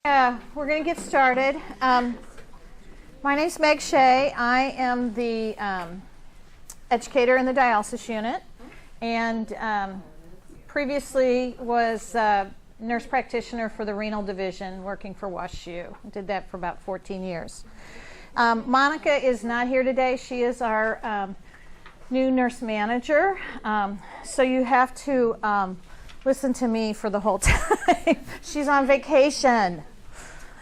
We're going to get started. My name's Meg Shea. I am the educator in the dialysis unit, and previously was nurse practitioner for the renal division working for WashU. Did that for about 14 years. Monica is not here today. She is our new nurse manager, so you have to listen to me for the whole time. She's on vacation.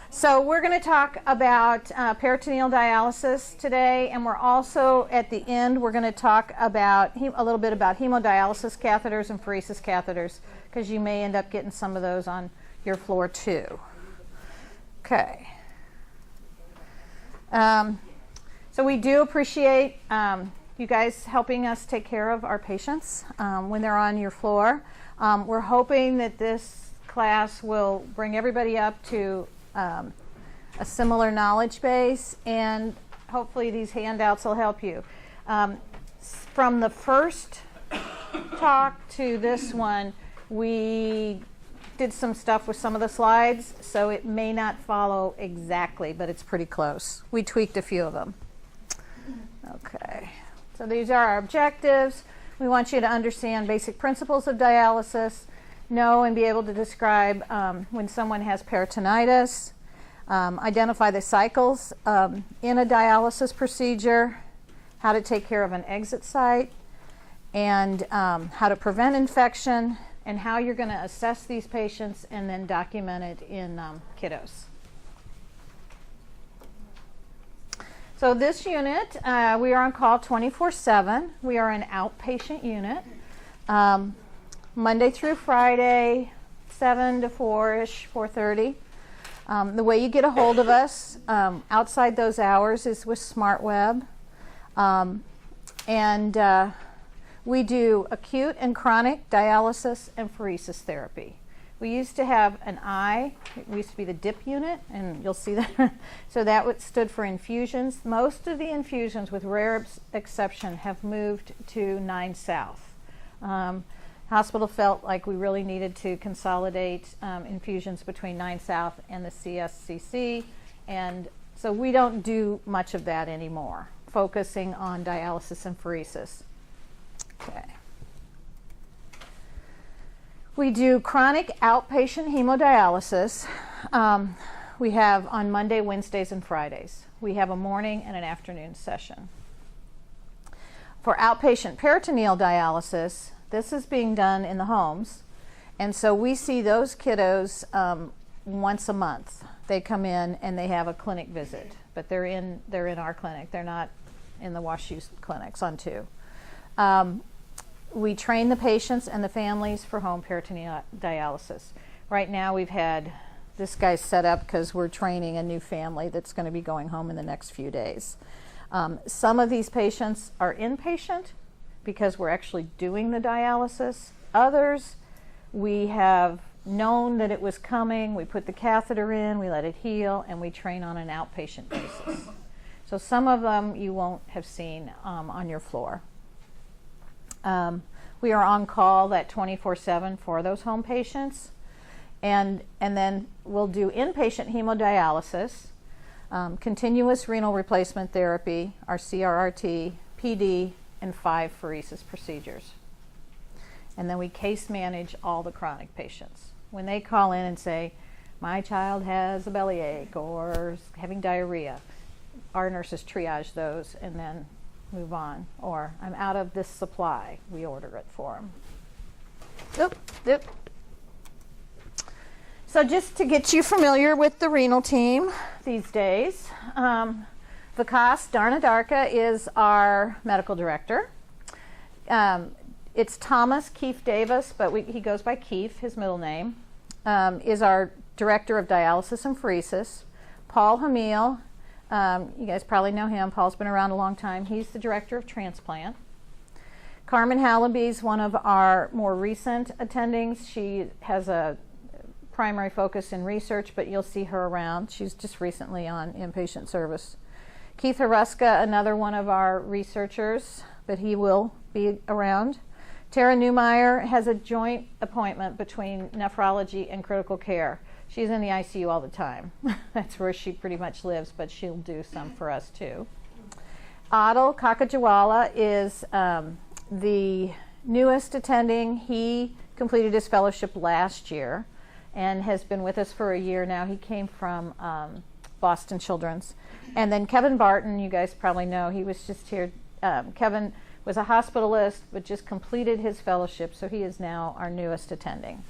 So we're going to talk about peritoneal dialysis today, and we're also, at the end, we're going to talk about a little bit about hemodialysis catheters and pheresis catheters, because you may end up getting some of those on your floor too. Okay. So we do appreciate you guys helping us take care of our patients when they're on your floor. We're hoping that this class will bring everybody up to a similar knowledge base, and hopefully these handouts will help you. From the first talk to this one, we did some stuff with some of the slides, so it may not follow exactly, but it's pretty close. We tweaked a few of them. Okay, so these are our objectives. We want you to understand basic principles of dialysis, know and be able to describe when someone has peritonitis, identify the cycles in a dialysis procedure, how to take care of an exit site, and how to prevent infection, and how you're going to assess these patients and then document it in kiddos. So this unit, we are on call 24/7. We are an outpatient unit. Monday through Friday, 7 to 4-ish, 4:30. The way you get a hold of us outside those hours is with SmartWeb. We do acute and chronic dialysis and pheresis therapy. We used to have an I. It used to be the DIP unit, and you'll see that. So that stood for infusions. Most of the infusions, with rare exception, have moved to 9 South. Hospital felt like we really needed to consolidate infusions between 9 South and the CSCC, and so we don't do much of that anymore, focusing on dialysis and pheresis. Okay. We do chronic outpatient hemodialysis. We have on Monday, Wednesdays, and Fridays. We have a morning and an afternoon session. For outpatient peritoneal dialysis, this is being done in the homes, and so we see those kiddos once a month. They come in and they have a clinic visit, but they're in our clinic. They're not in the WashU clinics on 2. We train the patients and the families for home peritoneal dialysis. Right now we've had this guy set up because we're training a new family that's going to be going home in the next few days. Some of these patients are inpatient because we're actually doing the dialysis. Others, we have known that it was coming, we put the catheter in, we let it heal, and we train on an outpatient basis. So some of them you won't have seen on your floor. We are on call that 24/7 for those home patients, and then we'll do inpatient hemodialysis, continuous renal replacement therapy, our CRRT, PD, and 5 pheresis procedures. And then we case manage all the chronic patients. When they call in and say, my child has a bellyache or is having diarrhea, our nurses triage those and then move on. Or I'm out of this supply, we order it for them. So just to get you familiar with the renal team these days, Vikas Darnadarka is our medical director. It's Thomas Keefe Davis, but he goes by Keefe, his middle name, is our director of dialysis and pheresis. Paul Hamil, you guys probably know him. Paul's been around a long time. He's the director of transplant. Carmen Hallaby is one of our more recent attendings. She has a primary focus in research, but you'll see her around. She's just recently on inpatient service. Keith Haruska, another one of our researchers, but he will be around. Tara Newmeyer has a joint appointment between nephrology and critical care. She's in the ICU all the time. That's where she pretty much lives, but she'll do some for us too. Adil Kakajawala is the newest attending. He completed his fellowship last year and has been with us for a year now. He came from Boston Children's. And then Kevin Barton, you guys probably know, he was just here. Kevin was a hospitalist but just completed his fellowship, so he is now our newest attending.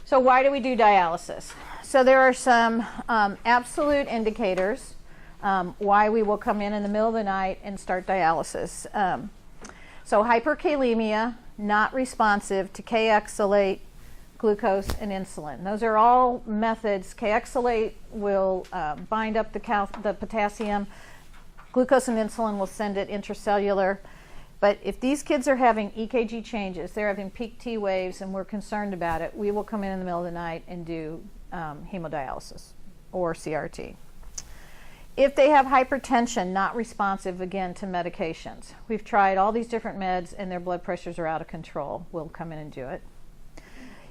So why do we do dialysis? So there are some absolute indicators why we will come in the middle of the night and start dialysis. So hyperkalemia, not responsive to K-oxalate, glucose, and insulin. Those are all methods. K-oxalate will bind up the potassium. Glucose and insulin will send it intracellular. But if these kids are having EKG changes, they're having peak T waves, and we're concerned about it, we will come in the middle of the night and do hemodialysis or CRT. If they have hypertension, not responsive, again, to medications. We've tried all these different meds and their blood pressures are out of control. We'll come in and do it.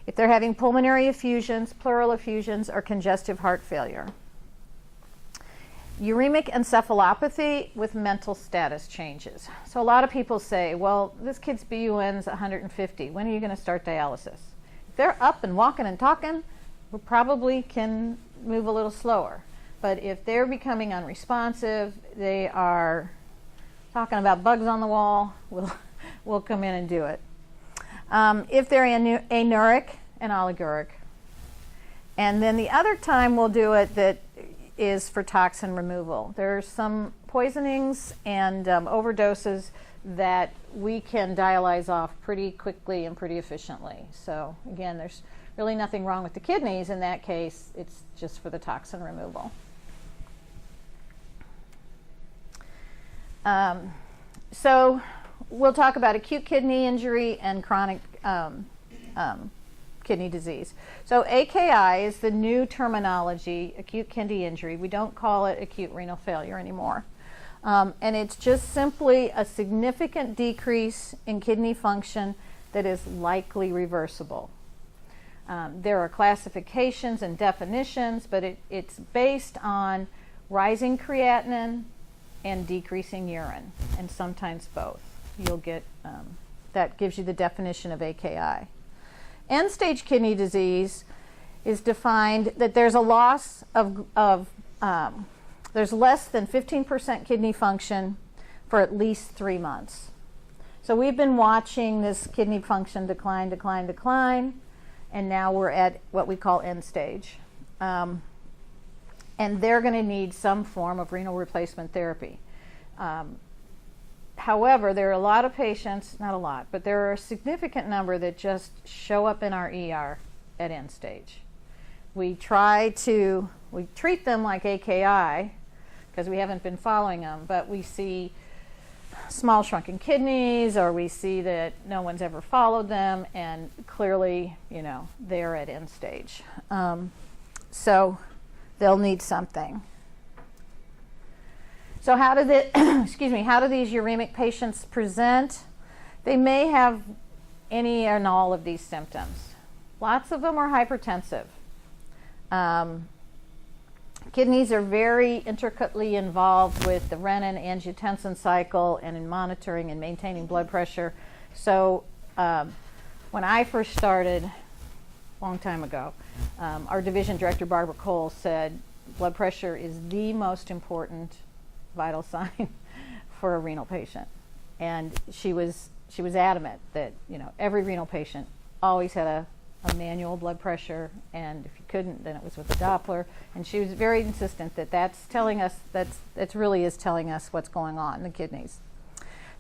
If they're having pulmonary effusions, pleural effusions, or congestive heart failure. Uremic encephalopathy with mental status changes. So a lot of people say, well, this kid's BUN's 150. When are you going to start dialysis? If they're up and walking and talking, we probably can move a little slower. But if they're becoming unresponsive, they are talking about bugs on the wall, we'll come in and do it. If they're anuric and oliguric. And then the other time we'll do it that is for toxin removal. There's some poisonings and overdoses that we can dialyze off pretty quickly and pretty efficiently. So again, there's really nothing wrong with the kidneys. In that case, it's just for the toxin removal. So we'll talk about acute kidney injury and chronic kidney disease. So AKI is the new terminology, acute kidney injury. We don't call it acute renal failure anymore. And it's just simply a significant decrease in kidney function that is likely reversible. There are classifications and definitions, but it's based on rising creatinine and decreasing urine, and sometimes both. You'll get, that gives you the definition of AKI. End-stage kidney disease is defined that there's a loss there's less than 15% kidney function for at least 3 months. So we've been watching this kidney function decline, and now we're at what we call end stage. And they're going to need some form of renal replacement therapy. However, there are a lot of patients, not a lot, but there are a significant number that just show up in our ER at end stage. We treat them like AKI because we haven't been following them, but we see small shrunken kidneys, or we see that no one's ever followed them, and clearly, they're at end stage. So they'll need something. So how do these uremic patients present? They may have any and all of these symptoms. Lots of them are hypertensive. Kidneys are very intricately involved with the renin-angiotensin cycle and in monitoring and maintaining blood pressure. So when I first started, a long time ago, our division director, Barbara Cole, said blood pressure is the most important vital sign for a renal patient. And she was adamant that every renal patient always had a manual blood pressure, and if you couldn't, then it was with a Doppler. And she was very insistent that that's telling us, it really is telling us what's going on in the kidneys.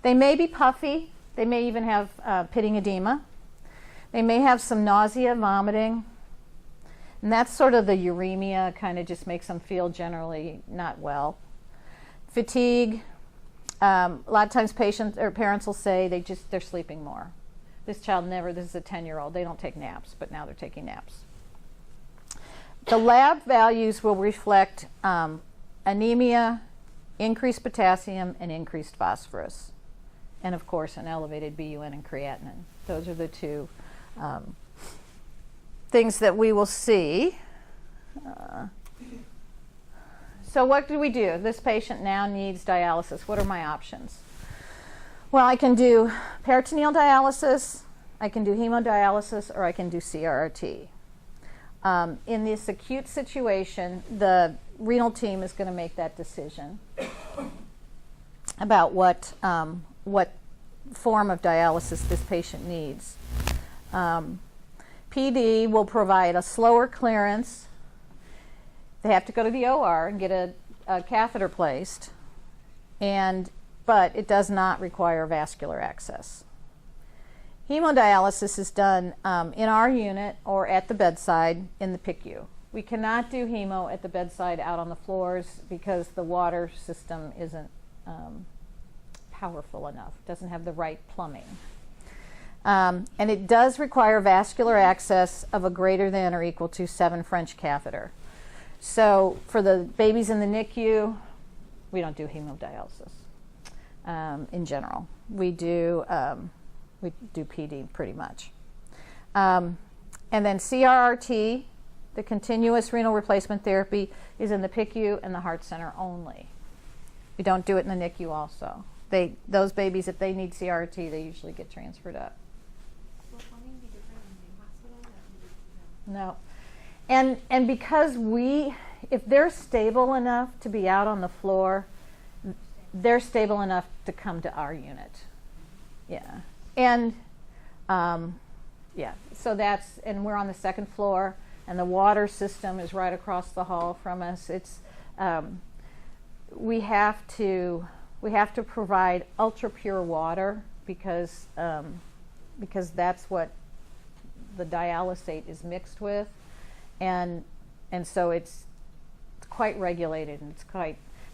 They may be puffy. They may even have pitting edema. They may have some nausea, vomiting. And that's sort of the uremia, kind of just makes them feel generally not well. Fatigue. A lot of times patients or parents will say they're sleeping more. This is a 10-year-old, they don't take naps, but now they're taking naps. The lab values will reflect anemia, increased potassium, and increased phosphorus. And of course, an elevated BUN and creatinine. Those are the two things that we will see. So what do we do? This patient now needs dialysis. What are my options? Well, I can do peritoneal dialysis, I can do hemodialysis, or I can do CRRT. In this acute situation, the renal team is going to make that decision about what form of dialysis this patient needs. PD will provide a slower clearance. They have to go to the OR and get a catheter placed, but it does not require vascular access. Hemodialysis is done in our unit or at the bedside in the PICU. We cannot do hemo at the bedside out on the floors because the water system isn't powerful enough, doesn't have the right plumbing. And it does require vascular access of a greater than or equal to 7 French catheter. So for the babies in the NICU, we don't do hemodialysis in general. We do PD pretty much. And then CRRT, the continuous renal replacement therapy, is in the PICU and the Heart Center only. We don't do it in the NICU also. Those babies, if they need CRRT, they usually get transferred up. Will plumbing be different in the hospital? No. And because if they're stable enough to be out on the floor, they're stable enough to come to our unit. Yeah. And so and we're on the 2nd floor, and the water system is right across the hall from us. It's we have to provide ultra pure water because that's what the dialysate is mixed with, and so it's quite regulated, and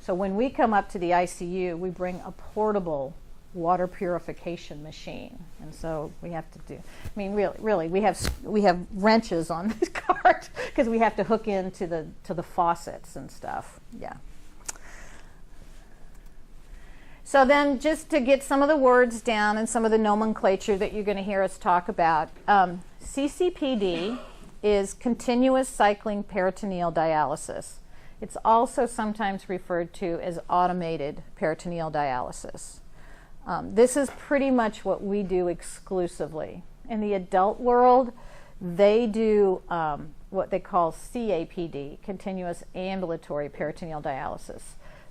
so when we come up to the ICU, we bring a portable water purification machine, and so we have to do. I mean, really, we have wrenches on this cart because we have to hook into the faucets and stuff. Yeah. So then, just to get some of the words down and some of the nomenclature that you're going to hear us talk about, CCPD is continuous cycling peritoneal dialysis. It's also sometimes referred to as automated peritoneal dialysis. This is pretty much what we do exclusively. In the adult world, they do what they call CAPD, continuous ambulatory peritoneal dialysis.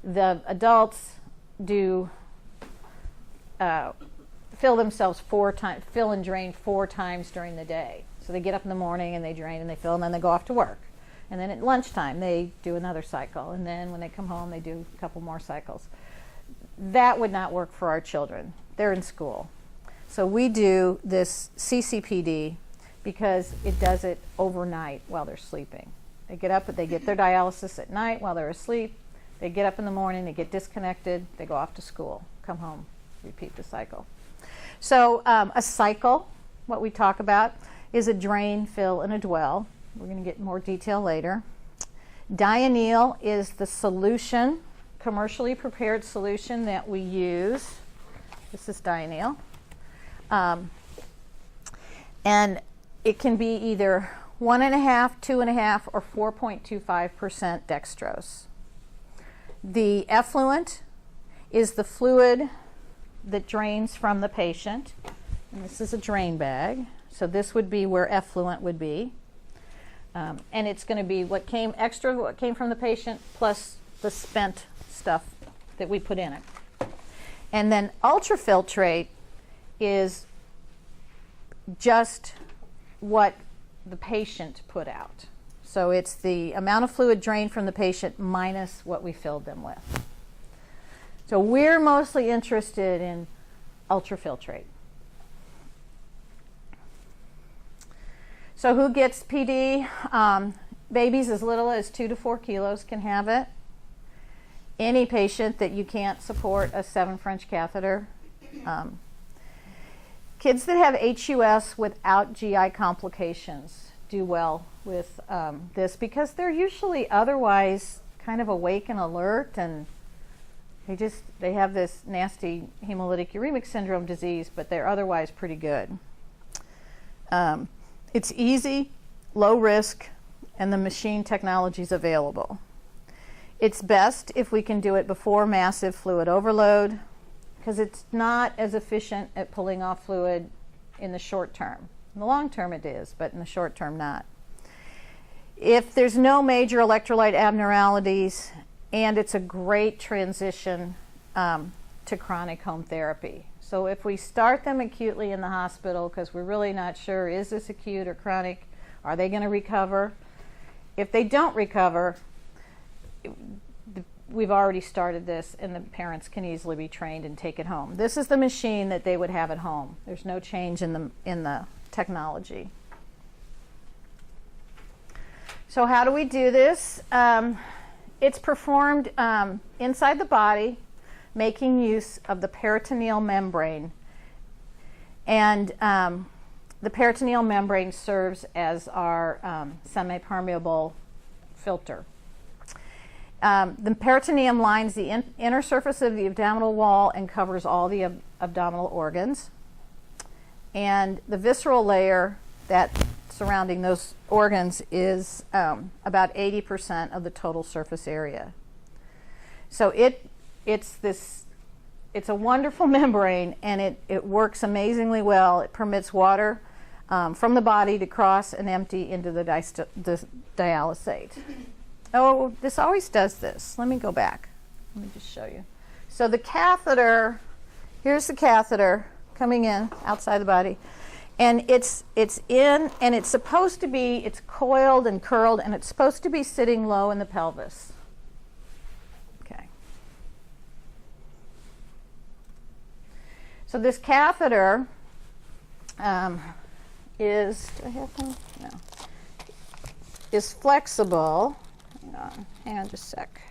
The adults do fill and drain 4 times during the day. So they get up in the morning and they drain and they fill, and then they go off to work. And then at lunchtime they do another cycle, and then when they come home they do a couple more cycles. That would not work for our children. They're in school. So we do this CCPD because it does it overnight while they're sleeping. They get up, they get their dialysis at night while they're asleep. They get up in the morning, they get disconnected, they go off to school, come home, repeat the cycle. So a cycle, what we talk about, is a drain, fill, and a dwell. We're going to get more detail later. Dianyl is the solution, commercially prepared solution that we use. This is Dianyl. And it can be either 1.5%, 2.5%, or 4.25% dextrose. The effluent is the fluid that drains from the patient. And this is a drain bag. So this would be where effluent would be. And it's going to be what came from the patient plus the spent stuff that we put in it. And then ultrafiltrate is just what the patient put out. So it's the amount of fluid drained from the patient minus what we filled them with. So we're mostly interested in ultrafiltrate. So who gets PD? Babies as little as 2 to 4 kilos can have it. Any patient that you can't support a 7 French catheter. Kids that have HUS without GI complications do well with this because they're usually otherwise kind of awake and alert, and they have this nasty hemolytic uremic syndrome disease, but they're otherwise pretty good. It's easy. low risk, and the machine technology is available. It's best if we can do it before massive fluid overload, because it's not as efficient at pulling off fluid in the short term. In the long term it is, but in the short term not. If there's no major electrolyte abnormalities, and it's a great transition to chronic home therapy. So if we start them acutely in the hospital, because we're really not sure, is this acute or chronic? Are they going to recover? If they don't recover, we've already started this, and the parents can easily be trained and take it home. This is the machine that they would have at home. There's no change in the technology. So how do we do this? It's performed inside the body, making use of the peritoneal membrane. And the peritoneal membrane serves as our semi-permeable filter. The peritoneum lines the inner surface of the abdominal wall and covers all the abdominal organs. And the visceral layer that surrounding those organs is about 80% of the total surface area. So it's a wonderful membrane, and it works amazingly well. It permits water from the body to cross and empty into the dialysate. Oh, this always does this. Let me go back. Let me just show you. So the catheter, here's the catheter coming in outside the body. And it's in, and it's supposed to be, it's coiled and curled, and it's supposed to be sitting low in the pelvis. Okay. So this catheter is, do I have one? No. Is flexible. Hang on just a sec.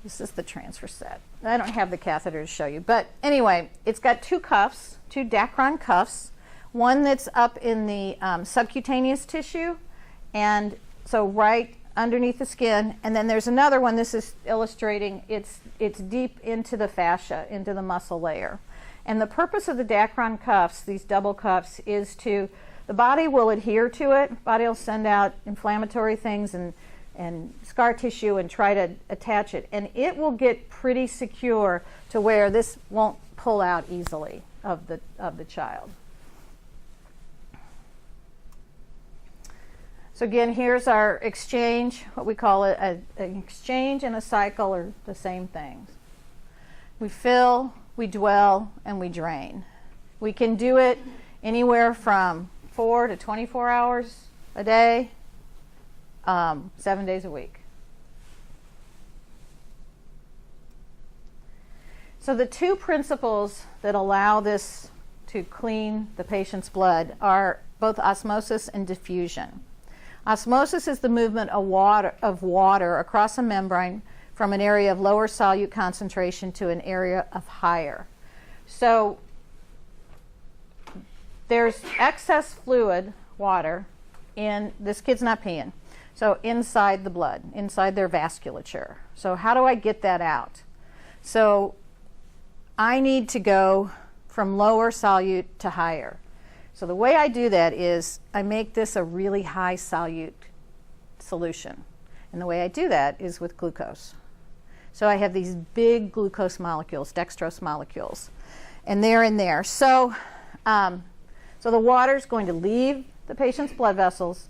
This is the transfer set. I don't have the catheter to show you. But anyway, it's got two cuffs, two Dacron cuffs, one that's up in the subcutaneous tissue, and so right underneath the skin. And then there's another one, this is illustrating, it's deep into the fascia, into the muscle layer. And the purpose of the Dacron cuffs, these double cuffs, is to, the body will adhere to it. Body will send out inflammatory things and scar tissue and try to attach it, and it will get pretty secure to where this won't pull out easily of the child. So again, here's our exchange. What we call an exchange and a cycle are the same things. We fill, we dwell, and we drain. We can do it anywhere from 4 to 24 hours a day, 7 days a week. So the two principles that allow this to clean the patient's blood are both osmosis and diffusion. Osmosis is the movement of water across a membrane from an area of lower solute concentration to an area of higher. So there's excess fluid, water, in this kid's not peeing. So inside the blood, inside their vasculature. So how do I get that out? So I need to go from lower solute to higher. So the way I do that is I make this a really high solute solution. And the way I do that is with glucose. So I have these big glucose molecules, dextrose molecules, and they're in there. So the water is going to leave the patient's blood vessels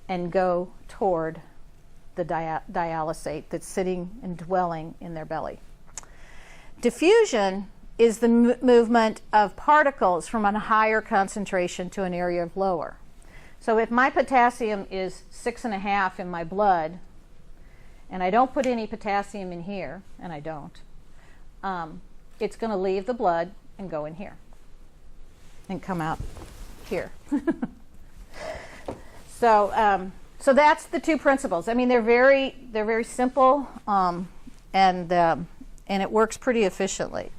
and go toward the dialysate that's sitting and dwelling in their belly. Diffusion is the movement of particles from a higher concentration to an area of lower. So if my potassium is 6.5 in my blood, and I don't put any potassium in here, and I don't, it's going to leave the blood and go in here and come out here. So that's the two principles. I mean, they're very simple, and it works pretty efficiently.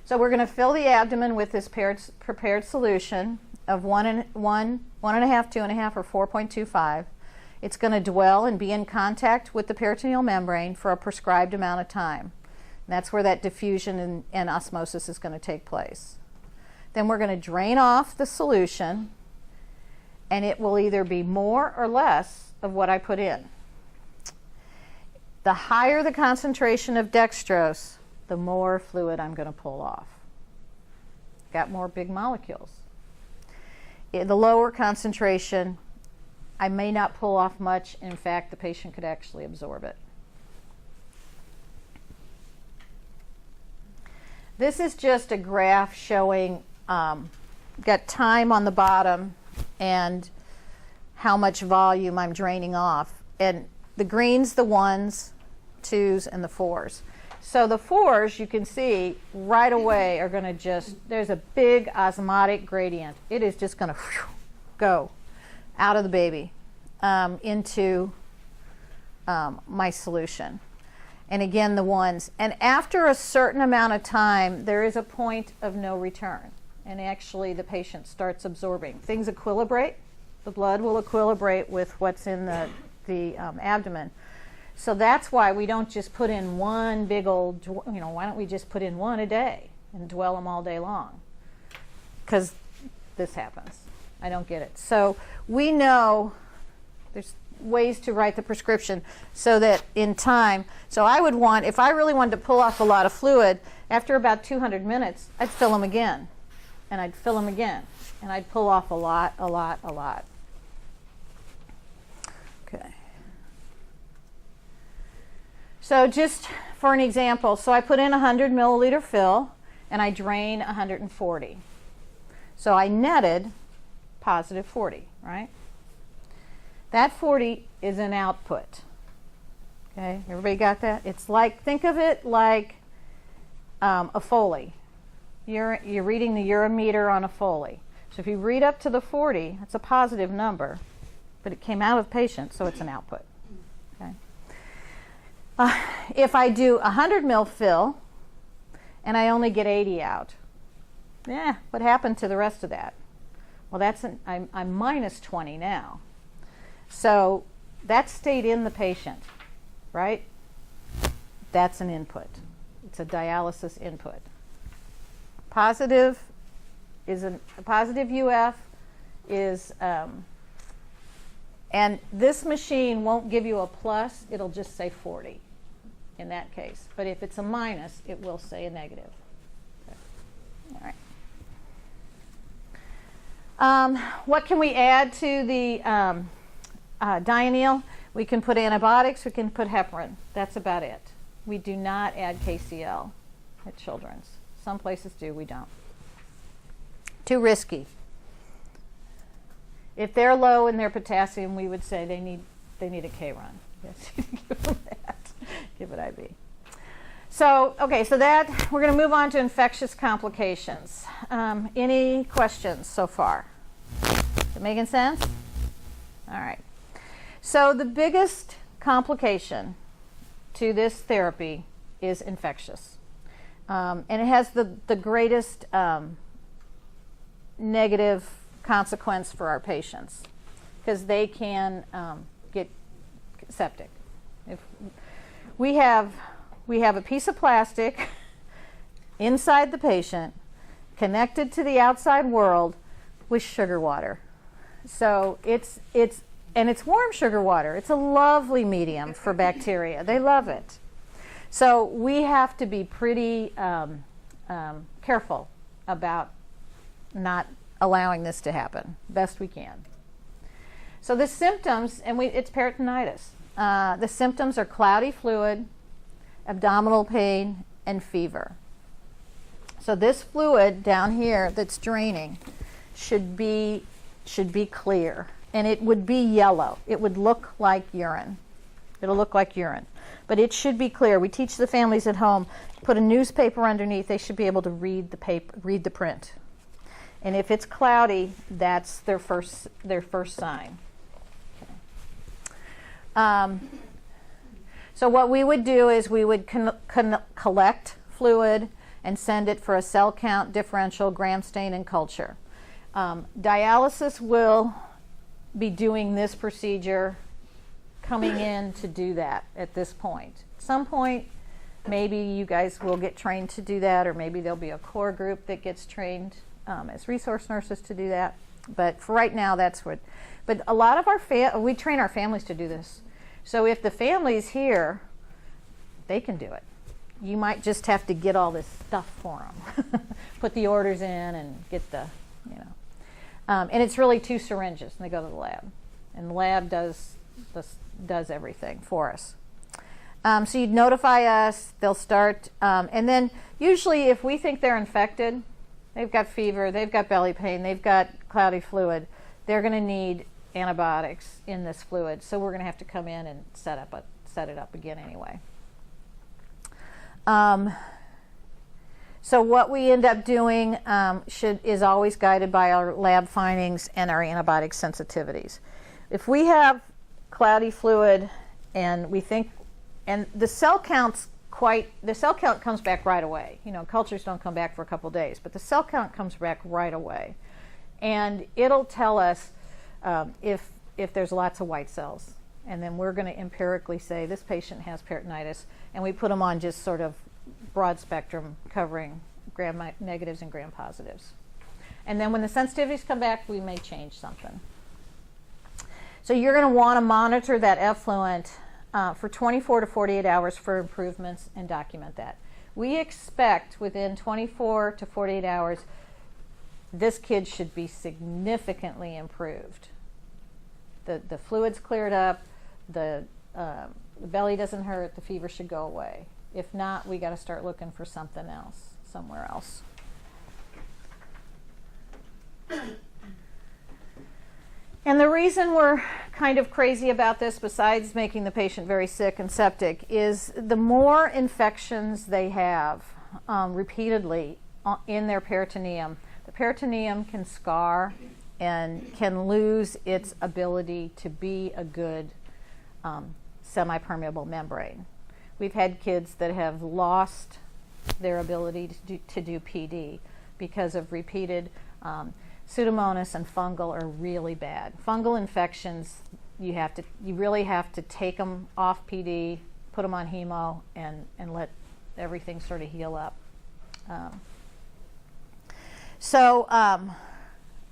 So we're going to fill the abdomen with this prepared solution of 1.5, 2.5, or 4.25. It's going to dwell and be in contact with the peritoneal membrane for a prescribed amount of time. And that's where that diffusion and osmosis is going to take place. then we're going to drain off the solution, and it will either be more or less of what I put in. The higher the concentration of dextrose, the more fluid I'm going to pull off. Got more big molecules. The lower concentration, I may not pull off much. In fact, the patient could actually absorb it. This is just a graph showing, got time on the bottom and how much volume I'm draining off. And the green's the 1s, 2s, and the 4s. So the 4s, you can see right away are going to just, there's a big osmotic gradient. It is just going to go out of the baby into my solution. And again, the 1s. And after a certain amount of time, there is a point of no return. And actually, the patient starts absorbing. Things equilibrate. The blood will equilibrate with what's in the abdomen. So that's why we don't just put in one big old, why don't we just put in one a day and dwell them all day long? Because this happens. I don't get it. So we know there's ways to write the prescription so that in time, so I would want, if I really wanted to pull off a lot of fluid, after about 200 minutes, I'd fill them again. And I'd fill them again. And I'd pull off a lot. Okay. So just for an example, so I put in 100 milliliter fill and I drain 140. So I netted positive 40, right? That 40 is an output. Okay, everybody got that? It's like, think of it like a Foley. You're reading the urine meter on a Foley. So if you read up to the 40, that's a positive number, but it came out of the patient, so it's an output. Okay. If I do 100 mil fill and I only get 80 out, what happened to the rest of that? Well, I'm minus 20 now. So that stayed in the patient, right? That's an input. It's a dialysis input. Positive is a positive UF is, and this machine won't give you a plus, it'll just say 40 in that case. But if it's a minus, it will say a negative. Okay. All right. What can we add to the Dianyl? We can put antibiotics, we can put heparin. That's about it. We do not add KCl at Children's. Some places do, we don't. Too risky. If they're low in their potassium, we would say they need a K-run. Yes, give them that. Give it IV. So, okay, so that, we're going to move on to infectious complications. Any questions so far? Is it making sense? All right. So the biggest complication to this therapy is infectious. And it has the greatest negative consequence for our patients because they can get septic. If we have a piece of plastic inside the patient connected to the outside world with sugar water. So it's warm sugar water. It's a lovely medium for bacteria. They love it. So we have to be pretty careful about not allowing this to happen best we can. So the symptoms, and it's peritonitis. The symptoms are cloudy fluid, abdominal pain, and fever. So this fluid down here that's draining should be clear, and it would be yellow. It would look like urine. It'll look like urine, but it should be clear. We teach the families at home, put a newspaper underneath. They should be able to read the paper, read the print. And if it's cloudy, that's their first sign. Okay. So what we would do is we would collect fluid and send it for a cell count differential, gram stain, and culture. Dialysis will be doing this procedure, coming in to do that at this point. At some point, maybe you guys will get trained to do that, or maybe there'll be a core group that gets trained as resource nurses to do that. But for right now, that's what. But a lot of we train our families to do this. So if the family's here, they can do it. You might just have to get all this stuff for them. Put the orders in and get the, and it's really 2 syringes, and they go to the lab. And the lab does everything for us. So you'd notify us, they'll start, and then usually if we think they're infected, they've got fever, they've got belly pain, they've got cloudy fluid, they're going to need antibiotics in this fluid. So we're going to have to come in and set it up again anyway. So what we end up doing is always guided by our lab findings and our antibiotic sensitivities. If we have cloudy fluid and we think, and the cell count comes back right away. Cultures don't come back for a couple days, but the cell count comes back right away. And it'll tell us if there's lots of white cells. And then we're going to empirically say this patient has peritonitis, and we put them on just sort of broad spectrum covering gram negatives and gram positives. And then when the sensitivities come back, we may change something. So you're going to want to monitor that effluent for 24 to 48 hours for improvements and document that. We expect within 24 to 48 hours, this kid should be significantly improved. The fluid's cleared up, the belly doesn't hurt, the fever should go away. If not, we got to start looking for something else, somewhere else. And the reason we're kind of crazy about this, besides making the patient very sick and septic, is the more infections they have repeatedly in their peritoneum, the peritoneum can scar and can lose its ability to be a good semi-permeable membrane. We've had kids that have lost their ability to do PD because of repeated Pseudomonas and fungal are really bad. Fungal infections, you really have to take them off PD, put them on hemo, and let everything sort of heal up.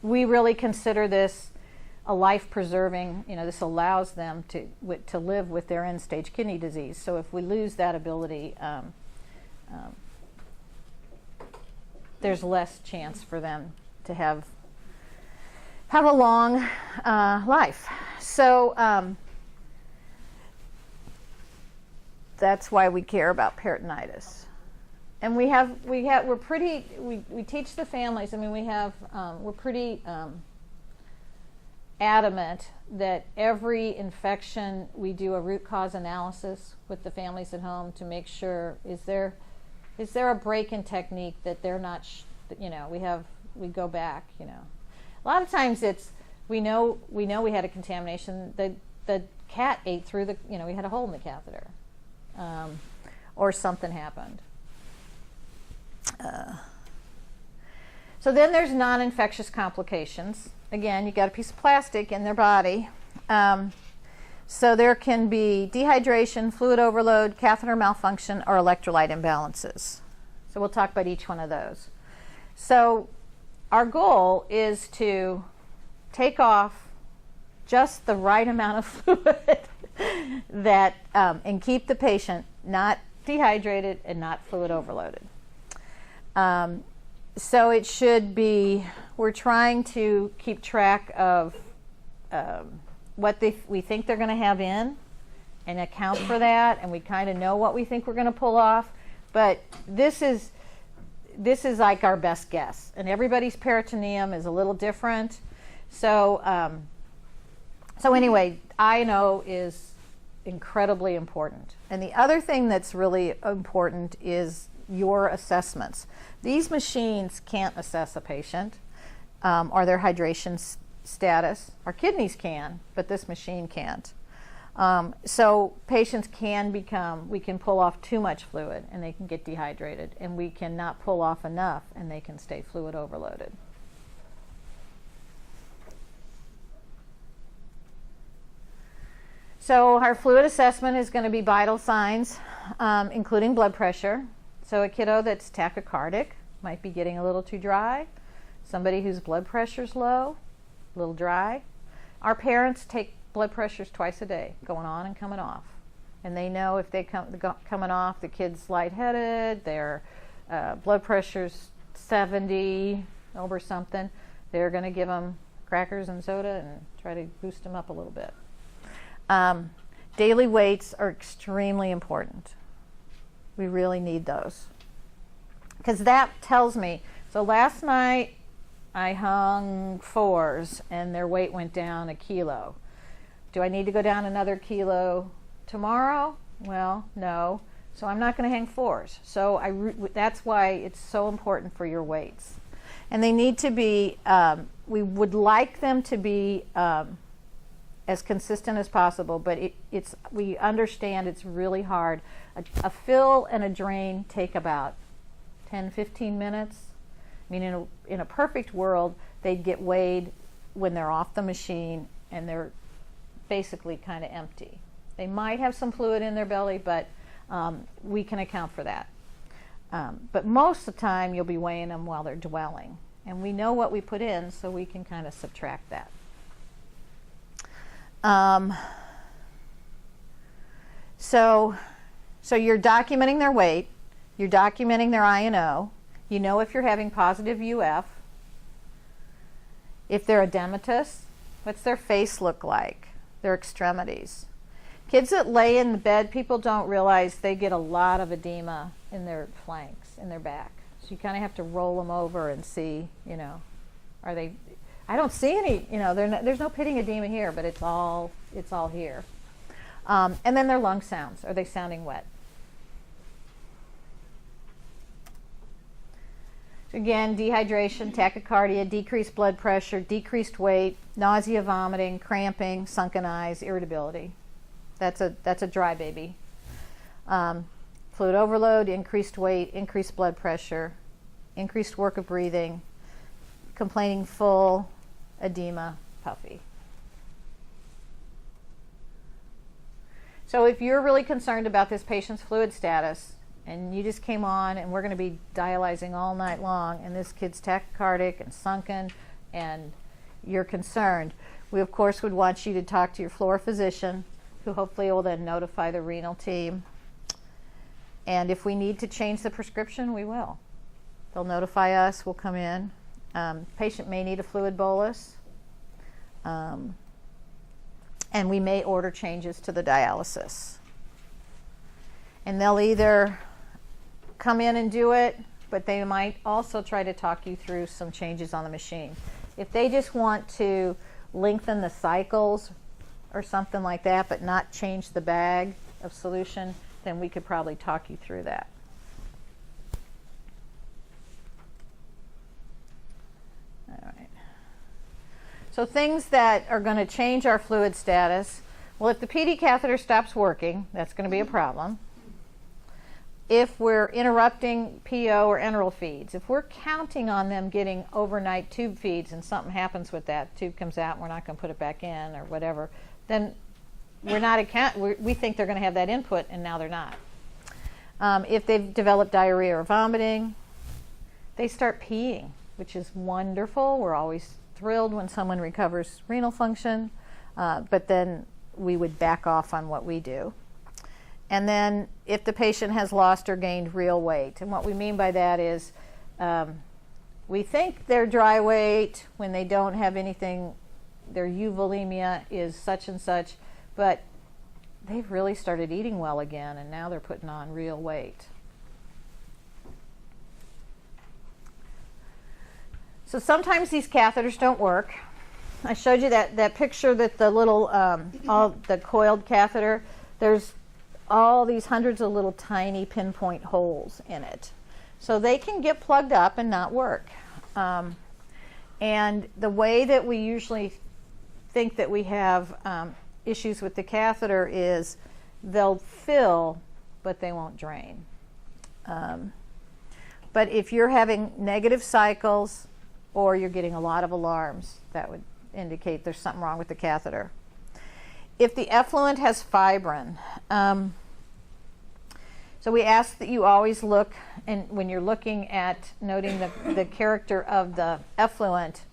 We really consider this a life-preserving. This allows them to live with their end-stage kidney disease. So if we lose that ability, there's less chance for them to have a long life. So that's why we care about peritonitis. And we teach the families. We're pretty adamant that every infection we do a root cause analysis with the families at home to make sure is there a break in technique that they're not we go back. A lot of times we know we had a contamination. The cat ate through we had a hole in the catheter, or something happened. So then there's non-infectious complications. Again, you got a piece of plastic in their body. So there can be dehydration, fluid overload, catheter malfunction, or electrolyte imbalances. So we'll talk about each one of those. So our goal is to take off just the right amount of fluid that and keep the patient not dehydrated and not fluid overloaded. So it should be, we're trying to keep track of what we think they're going to have in and account for that, and we kind of know what we think we're going to pull off. But this is like our best guess, and everybody's peritoneum is a little different. So anyway, I-NO is incredibly important. And the other thing that's really important is your assessments. These machines can't assess a patient or their hydration status. Our kidneys can, but this machine can't. So patients we can pull off too much fluid and they can get dehydrated, and we cannot pull off enough and they can stay fluid overloaded. So our fluid assessment is going to be vital signs, including blood pressure. So a kiddo that's tachycardic might be getting a little too dry. somebody whose blood pressure's low, a little dry. Our parents take blood pressures twice a day, going on and coming off. And they know if they coming off, the kid's lightheaded, their blood pressure's 70 over something, they're going to give them crackers and soda and try to boost them up a little bit. Daily weights are extremely important. We really need those. Because that tells me, so last night I hung 4s and their weight went down 1 kilo. Do I need to go down another kilo tomorrow? Well, no. So I'm not going to hang 4s. So that's why it's so important for your weights. And they need to be, we would like them to be as consistent as possible, but we understand it's really hard. A fill and a drain take about 10-15 minutes. I mean, in a perfect world, they'd get weighed when they're off the machine and they're basically kind of empty. They might have some fluid in their belly, but we can account for that. But most of the time, you'll be weighing them while they're dwelling. And we know what we put in, so we can kind of subtract that. So you're documenting their weight, you're documenting their I&O, you know if you're having positive UF, if they're edematous, what's their face look like, their extremities. Kids that lay in the bed, people don't realize they get a lot of edema in their flanks, in their back. So you kind of have to roll them over and see, are they, I don't see any, there's no pitting edema here, but it's all here. And then their lung sounds. Are they sounding wet? Again, dehydration, tachycardia, decreased blood pressure, decreased weight, nausea, vomiting, cramping, sunken eyes, irritability. That's a dry baby. Fluid overload, increased weight, increased blood pressure, increased work of breathing, complaining full, edema, puffy. So if you're really concerned about this patient's fluid status, and you just came on and we're going to be dialyzing all night long, and this kid's tachycardic and sunken, and you're concerned, we of course would want you to talk to your floor physician, who hopefully will then notify the renal team. And if we need to change the prescription, we will. They'll notify us, we'll come in. Patient may need a fluid bolus. And we may order changes to the dialysis. And they'll either come in and do it, but they might also try to talk you through some changes on the machine. If they just want to lengthen the cycles or something like that, but not change the bag of solution, then we could probably talk you through that. All right. So things that are going to change our fluid status. Well, if the PD catheter stops working, that's going to be a problem. If we're interrupting PO or enteral feeds, if we're counting on them getting overnight tube feeds and something happens with that, tube comes out and we're not going to put it back in or whatever, then we think they're going to have that input, and now they're not. If they've developed diarrhea or vomiting, they start peeing, which is wonderful. We're always thrilled when someone recovers renal function, but then we would back off on what we do. And then if the patient has lost or gained real weight, and what we mean by that is we think they're dry weight when they don't have anything, their euvolemia is such and such, but they've really started eating well again, and now they're putting on real weight. So sometimes these catheters don't work. I showed you that picture that the little, the coiled catheter, there's all these hundreds of little tiny pinpoint holes in it. So they can get plugged up and not work. And the way that we usually think that we have issues with the catheter is they'll fill, but they won't drain. But if you're having negative cycles or you're getting a lot of alarms, that would indicate there's something wrong with the catheter. If the effluent has fibrin, So we ask that you always look, and when you're looking at noting the character of the effluent,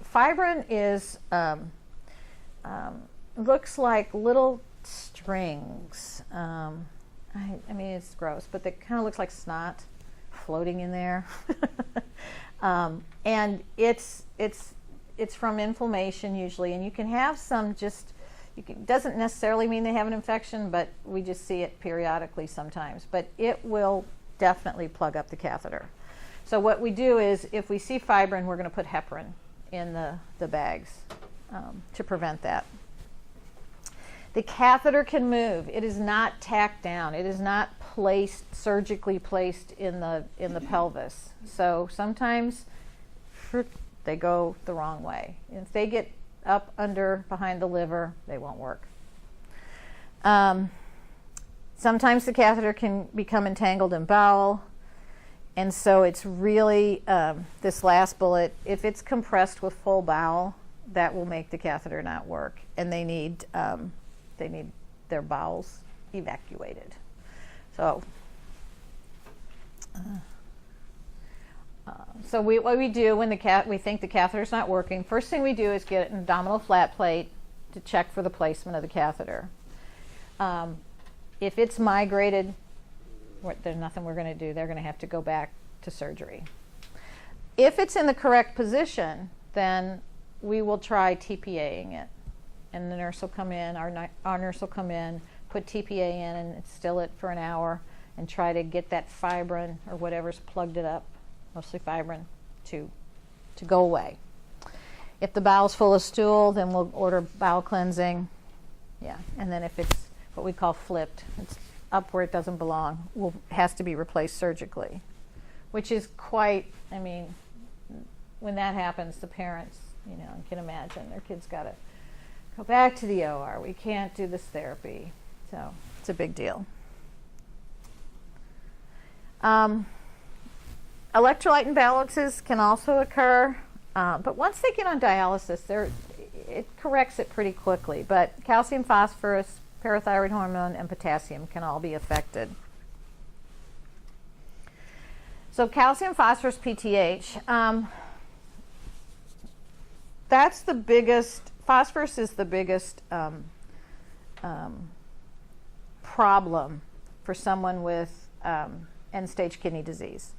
fibrin is looks like little strings. I mean, it's gross, but it kind of looks like snot floating in there. And it's from inflammation usually, and you can have some doesn't necessarily mean they have an infection, but we just see it periodically sometimes. But it will definitely plug up the catheter. So what we do is, if we see fibrin, we're going to put heparin in the bags to prevent that. The catheter can move. It is not tacked down. It is not surgically placed in the pelvis. So sometimes they go the wrong way. If they get up under behind the liver, they won't work. Sometimes the catheter can become entangled in bowel, and so it's really this last bullet, if it's compressed with full bowel, that will make the catheter not work, and they need their bowels evacuated. So what we do when we think the catheter's not working, first thing we do is get an abdominal flat plate to check for the placement of the catheter. If it's migrated, there's nothing we're going to do. They're going to have to go back to surgery. If it's in the correct position, then we will try TPAing it. And the nurse will come in, our nurse will come in, put TPA in and still it for an hour and try to get that fibrin or whatever's plugged it up, mostly fibrin, to go away. If the bowel's full of stool, then we'll order bowel cleansing. Yeah, and then if it's what we call flipped, it's up where it doesn't belong, has to be replaced surgically, which is quite, I mean, when that happens, the parents, can imagine their kid's got to go back to the OR. We can't do this therapy. So it's a big deal. Electrolyte imbalances can also occur, but once they get on dialysis, it corrects it pretty quickly. But calcium, phosphorus, parathyroid hormone, and potassium can all be affected. So calcium, phosphorus, PTH, that's the biggest. Phosphorus is the biggest problem for someone with end-stage kidney disease.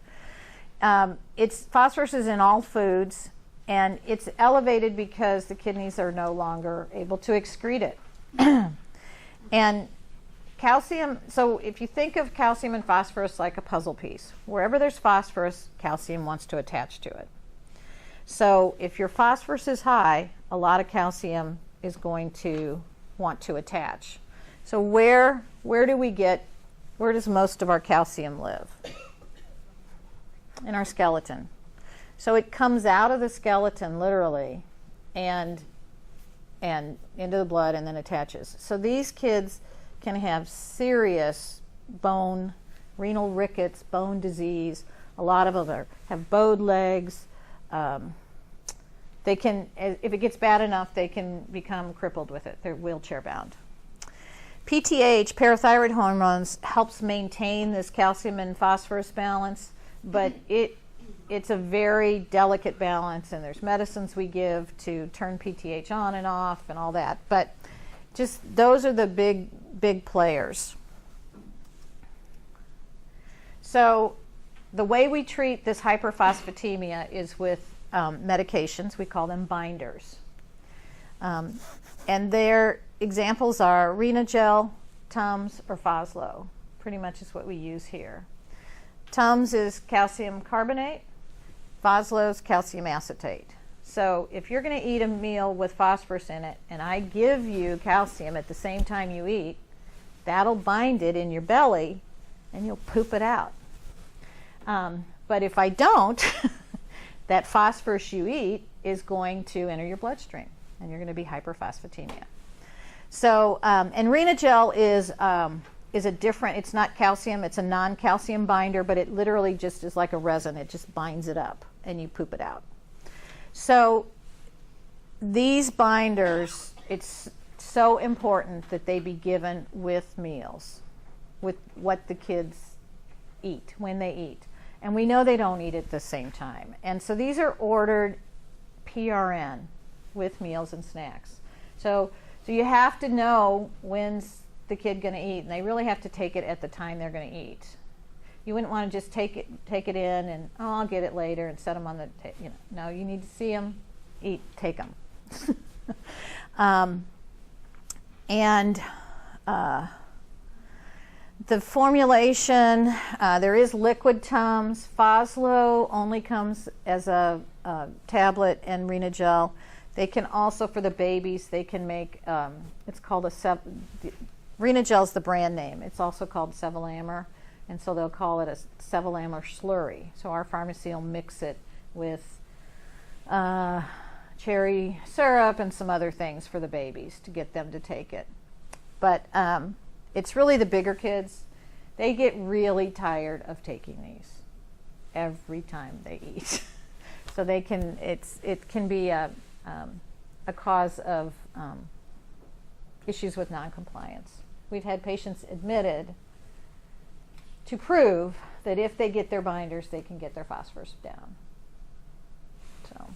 Phosphorus is in all foods, and it's elevated because the kidneys are no longer able to excrete it. And calcium, so if you think of calcium and phosphorus like a puzzle piece, wherever there's phosphorus, calcium wants to attach to it. So if your phosphorus is high, a lot of calcium is going to want to attach. So where does most of our calcium live? In our skeleton. So it comes out of the skeleton literally and into the blood and then attaches. So these kids can have serious renal rickets, bone disease. A lot of them have bowed legs. They can, if it gets bad enough, they can become crippled with it. They're wheelchair bound. PTH, parathyroid hormones, helps maintain this calcium and phosphorus balance, but it's a very delicate balance, and there's medicines we give to turn PTH on and off and all that. But just those are the big players. So the way we treat this hyperphosphatemia is with medications. We call them binders. And their examples are Renagel, Tums, or Foslo. Pretty much is what we use here. Tums is calcium carbonate. Foslo is calcium acetate. So if you're going to eat a meal with phosphorus in it, and I give you calcium at the same time you eat, that'll bind it in your belly, and you'll poop it out. But if I don't, that phosphorus you eat is going to enter your bloodstream, and you're going to be hyperphosphatemia. So, and Renagel is a different, it's not calcium, it's a non-calcium binder, but it literally just is like a resin. It just binds it up, and you poop it out. So these binders, it's so important that they be given with meals, with what the kids eat, when they eat. And we know they don't eat at the same time. And so these are ordered PRN with meals and snacks. So you have to know when's the kid going to eat, and they really have to take it at the time they're going to eat. You wouldn't want to just take it in and, oh, I'll get it later and set them on the no, you need to see them eat, take them. The formulation, there is liquid Tums. Foslo only comes as a tablet, and Renagel. They can also, for the babies, they can make, it's called Renagel's the brand name. It's also called Sevelamer, and so they'll call it a Sevelamer slurry. So our pharmacy will mix it with cherry syrup and some other things for the babies to get them to take it. But it's really the bigger kids. They get really tired of taking these every time they eat. So it can be a cause of issues with noncompliance. We've had patients admitted to prove that if they get their binders, they can get their phosphorus down. So,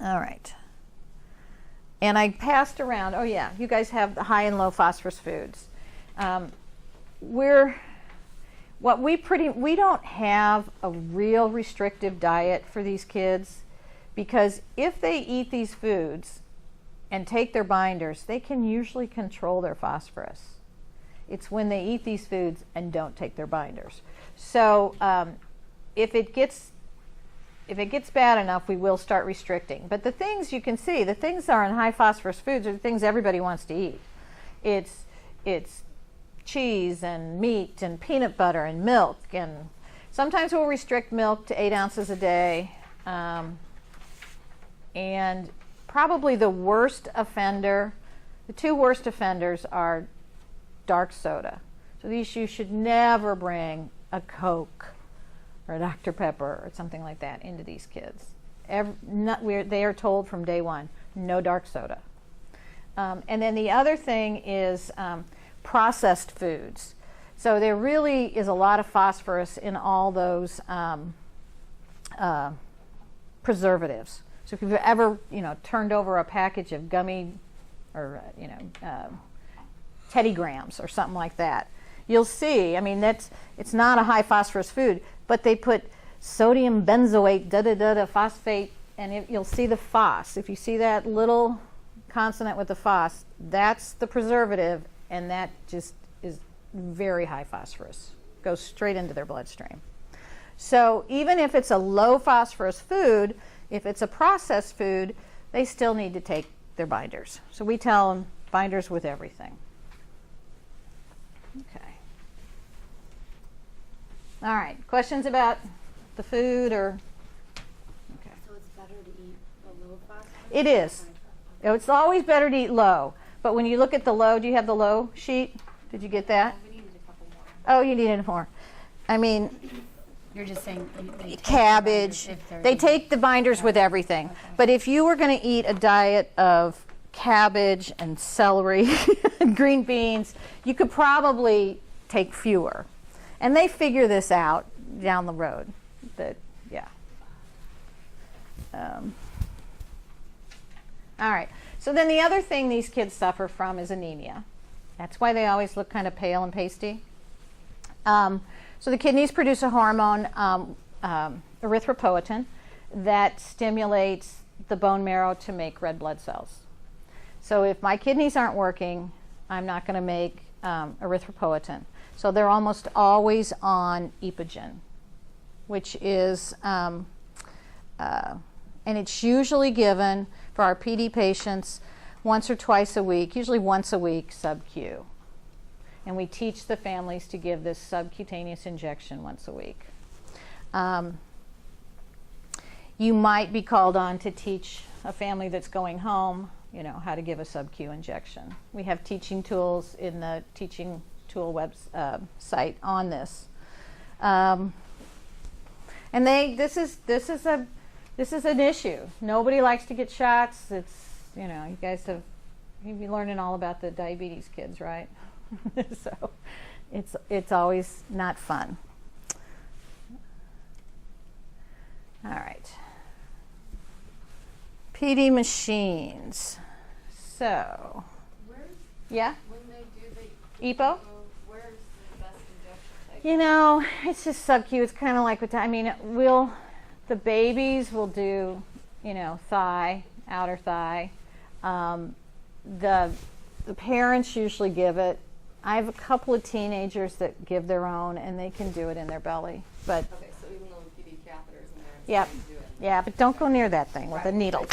all right. And I passed around, oh yeah, you guys have the high and low phosphorus foods. We don't have a real restrictive diet for these kids, because if they eat these foods and take their binders, they can usually control their phosphorus. It's when they eat these foods and don't take their binders. So if it gets bad enough, we will start restricting. But the things you can see, the things that are in high phosphorus foods are the things everybody wants to eat. It's cheese and meat and peanut butter and milk. And sometimes we'll restrict milk to 8 ounces a day. And probably the two worst offenders are dark soda. So you should never bring a Coke or a Dr. Pepper or something like that into these kids. They are told from day one, no dark soda. And then the other thing is processed foods. So there really is a lot of phosphorus in all those preservatives. So if you've ever, turned over a package of gummy or, Teddy Grahams or something like that, you'll see, it's not a high phosphorus food, but they put sodium benzoate, phosphate, and you'll see the phos. If you see that little consonant with the phos, that's the preservative, and that just is very high phosphorus. Goes straight into their bloodstream. So even if it's a low phosphorus food, if it's a processed food, they still need to take their binders. So we tell them binders with everything. Okay. All right. Questions about the food or? Okay. So it's better to eat a low phosphorus? It is. It's always better to eat low. But when you look at the low, do you have the low sheet? Did you get that? We needed a couple more. Oh, you needed more. You're just saying Cabbage. They take the binders with everything. Okay. But if you were going to eat a diet of cabbage and celery and green beans, you could probably take fewer. And they figure this out down the road. All right. So then the other thing these kids suffer from is anemia. That's why they always look kind of pale and pasty. So the kidneys produce a hormone, erythropoietin, that stimulates the bone marrow to make red blood cells. So if my kidneys aren't working, I'm not going to make erythropoietin. So they're almost always on Epogen, which is, and it's usually given for our PD patients once or twice a week, usually once a week sub-Q. And we teach the families to give this subcutaneous injection once a week. You might be called on to teach a family that's going home, how to give a sub-Q injection. We have teaching tools in the teaching tool website on this. And this is an issue. Nobody likes to get shots. It's, you guys you've been learning all about the diabetes kids, right? So it's always not fun. All right. PD machines. So, yeah, When they do the EPO. where's the best injection site? You know, it's just sub-Q. It's kind of like with, I mean, the babies will do, you know, thigh, outer thigh. The parents usually give it. I have a couple of teenagers that give their own, and they can do it in their belly. But Okay, so even though the PD catheters in there, it's Yep. fine to do it. yeah, but don't go near that thing with a Right. needle.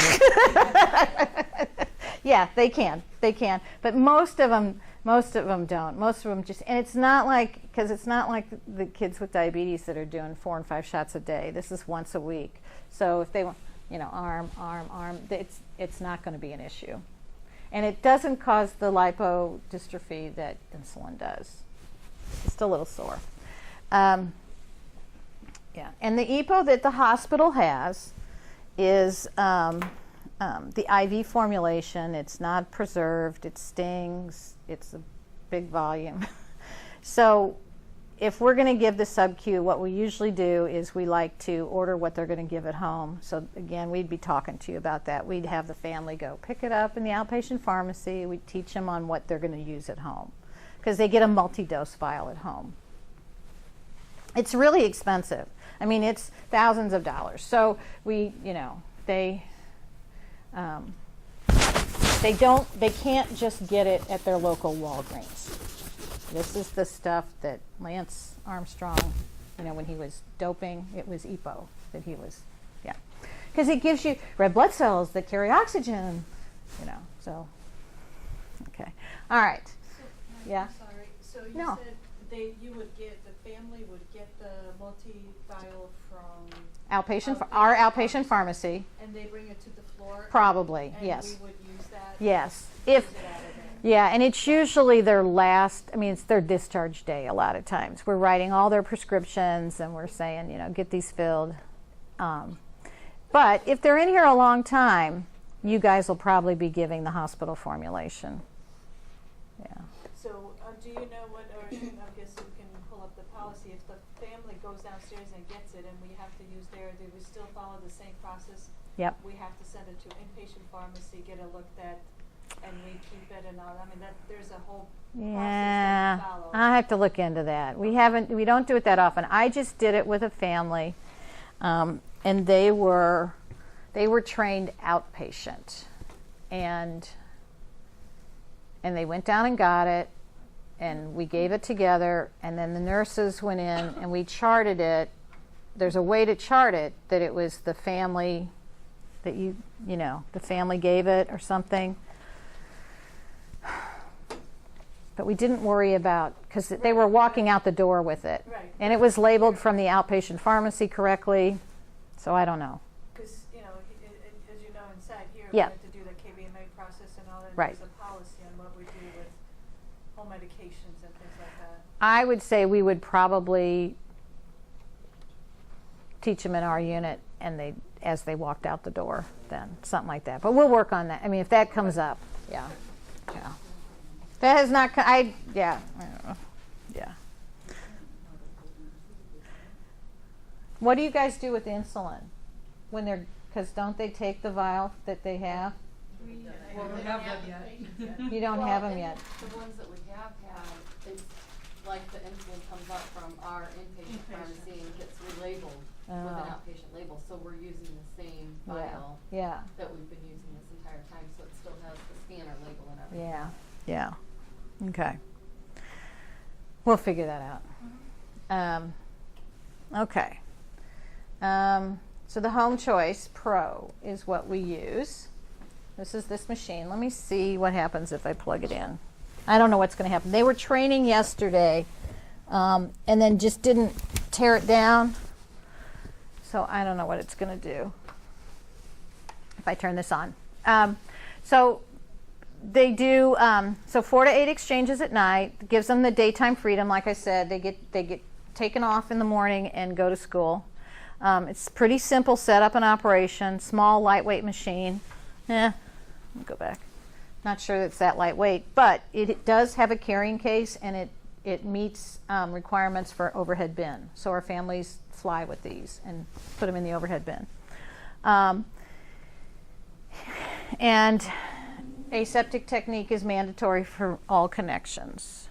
Yeah, they can. They can. But most of them don't. Most of them just, and it's not like, because it's not like the kids with diabetes that are doing 4 and 5 shots a day. This is once a week. So if they want, you know, arm, it's not going to be an issue. And it doesn't cause the lipodystrophy that insulin does. Just a little sore. Yeah, and the EPO that the hospital has is the IV formulation. It's not preserved. It stings. It's a big volume. So if we're going to give the sub-Q, what we usually do is we like to order what they're going to give at home. So again, we'd be talking to you about that. We'd have the family go pick it up in the outpatient pharmacy. We'd teach them on what they're going to use at home, because they get a multi-dose vial at home. It's really expensive. I mean, it's thousands of dollars. So we, you know, they can't just get it at their local Walgreens. This is the stuff that Lance Armstrong, you know, when he was doping, it was EPO that he was, yeah. Because it gives you red blood cells that carry oxygen, you know, so, okay. All right. Yeah. I'm sorry, so you No. said the family would get the multi-vial from, Our outpatient pharmacy, and they bring it to the floor? probably, And yes. we would use that? Yes. Use If, it out of there? yeah, and it's usually their last, I mean, it's their discharge day a lot of times. We're writing all their prescriptions and we're saying, you know, get these filled. But if they're in here a long time, you guys will probably be giving the hospital formulation. Yeah. So, do you know what, or I guess you can pull up the policy, if the family goes downstairs and gets it and we have to use there, do we still follow the same process? Yep. We have to send it to inpatient pharmacy, get it looked at, and we keep it and all, I mean, there's a whole process Yeah, that we follow. I have to look into that. We don't do it that often. I just did it with a family, and they were trained outpatient, and they went down and got it, and we gave it together, and then the nurses went in and we charted it. There's a way to chart it that it was the family that you know, the family gave it or something. But we didn't worry about, because they were walking out the door with it. Right. And it was labeled from the outpatient pharmacy correctly, so I don't know. Because, you know, as you know, inside here, Yeah. we have to do the KVMA process and all that. Right. There's a policy on what we do with home medications and things like that. I would say we would probably teach them in our unit and as they walked out the door, then something like that. But we'll work on that. I mean, if that comes up, yeah. That has not, I don't know. Yeah. What do you guys do with insulin when they're, because don't they take the vial that they have? Well, we have them yet. You don't have them yet. The ones that we have had, it's like the insulin comes up from our inpatient pharmacy and gets relabeled with an Oh. outpatient label, so we're using the same Yeah. vial Yeah. that we've been using this entire time, so it still has the scanner label and everything. Yeah. Yeah. Okay. We'll figure that out. Okay. So the Home Choice Pro is what we use. This is this machine. Let me see what happens if I plug it in. I don't know what's going to happen. They were training yesterday and then just didn't tear it down. So I don't know what it's going to do if I turn this on. So they do 4 to 8 exchanges at night. Gives them the daytime freedom. Like I said, they get taken off in the morning and go to school. It's pretty simple setup and operation. Small, lightweight machine. Let me go back. Not sure that it's that lightweight, but it does have a carrying case, and it meets requirements for overhead bin. So our families fly with these and put them in the overhead bin. And aseptic technique is mandatory for all connections.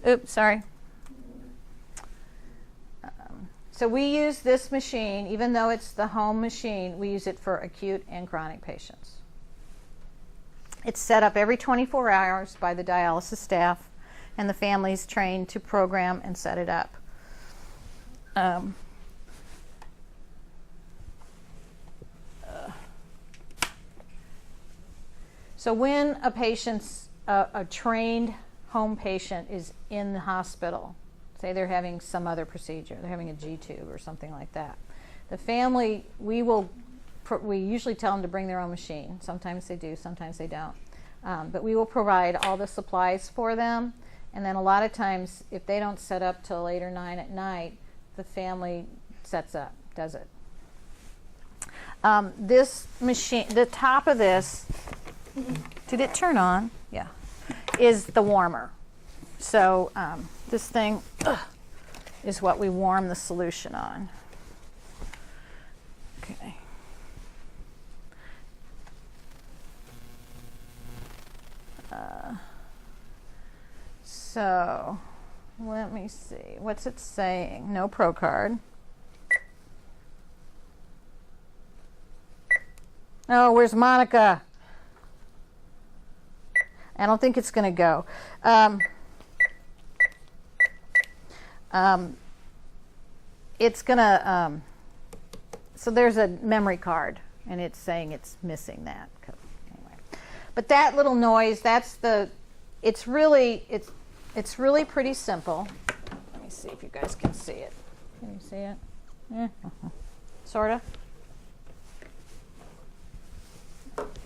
Oops, sorry. So we use this machine, even though it's the home machine, we use it for acute and chronic patients. It's set up every 24 hours by the dialysis staff, and the family's trained to program and set it up. So when a patient's, a trained home patient is in the hospital, say they're having some other procedure, they're having a G-tube or something like that, the family, we usually tell them to bring their own machine. Sometimes they do, sometimes they don't. But we will provide all the supplies for them. And then a lot of times, if they don't set up till 8 or 9 at night, the family sets up, does it. This machine, the top of this, did it turn on? Yeah, is the warmer. So this thing is what we warm the solution on. Okay. So let me see. What's it saying? No Pro card. Oh, where's Monica? I don't think it's going to go. It's going to, so there's a memory card, and it's saying it's missing that. Anyway. But that little noise, that's the, it's really pretty simple. Let me see if you guys can see it. Can you see it? Yeah. Sort of.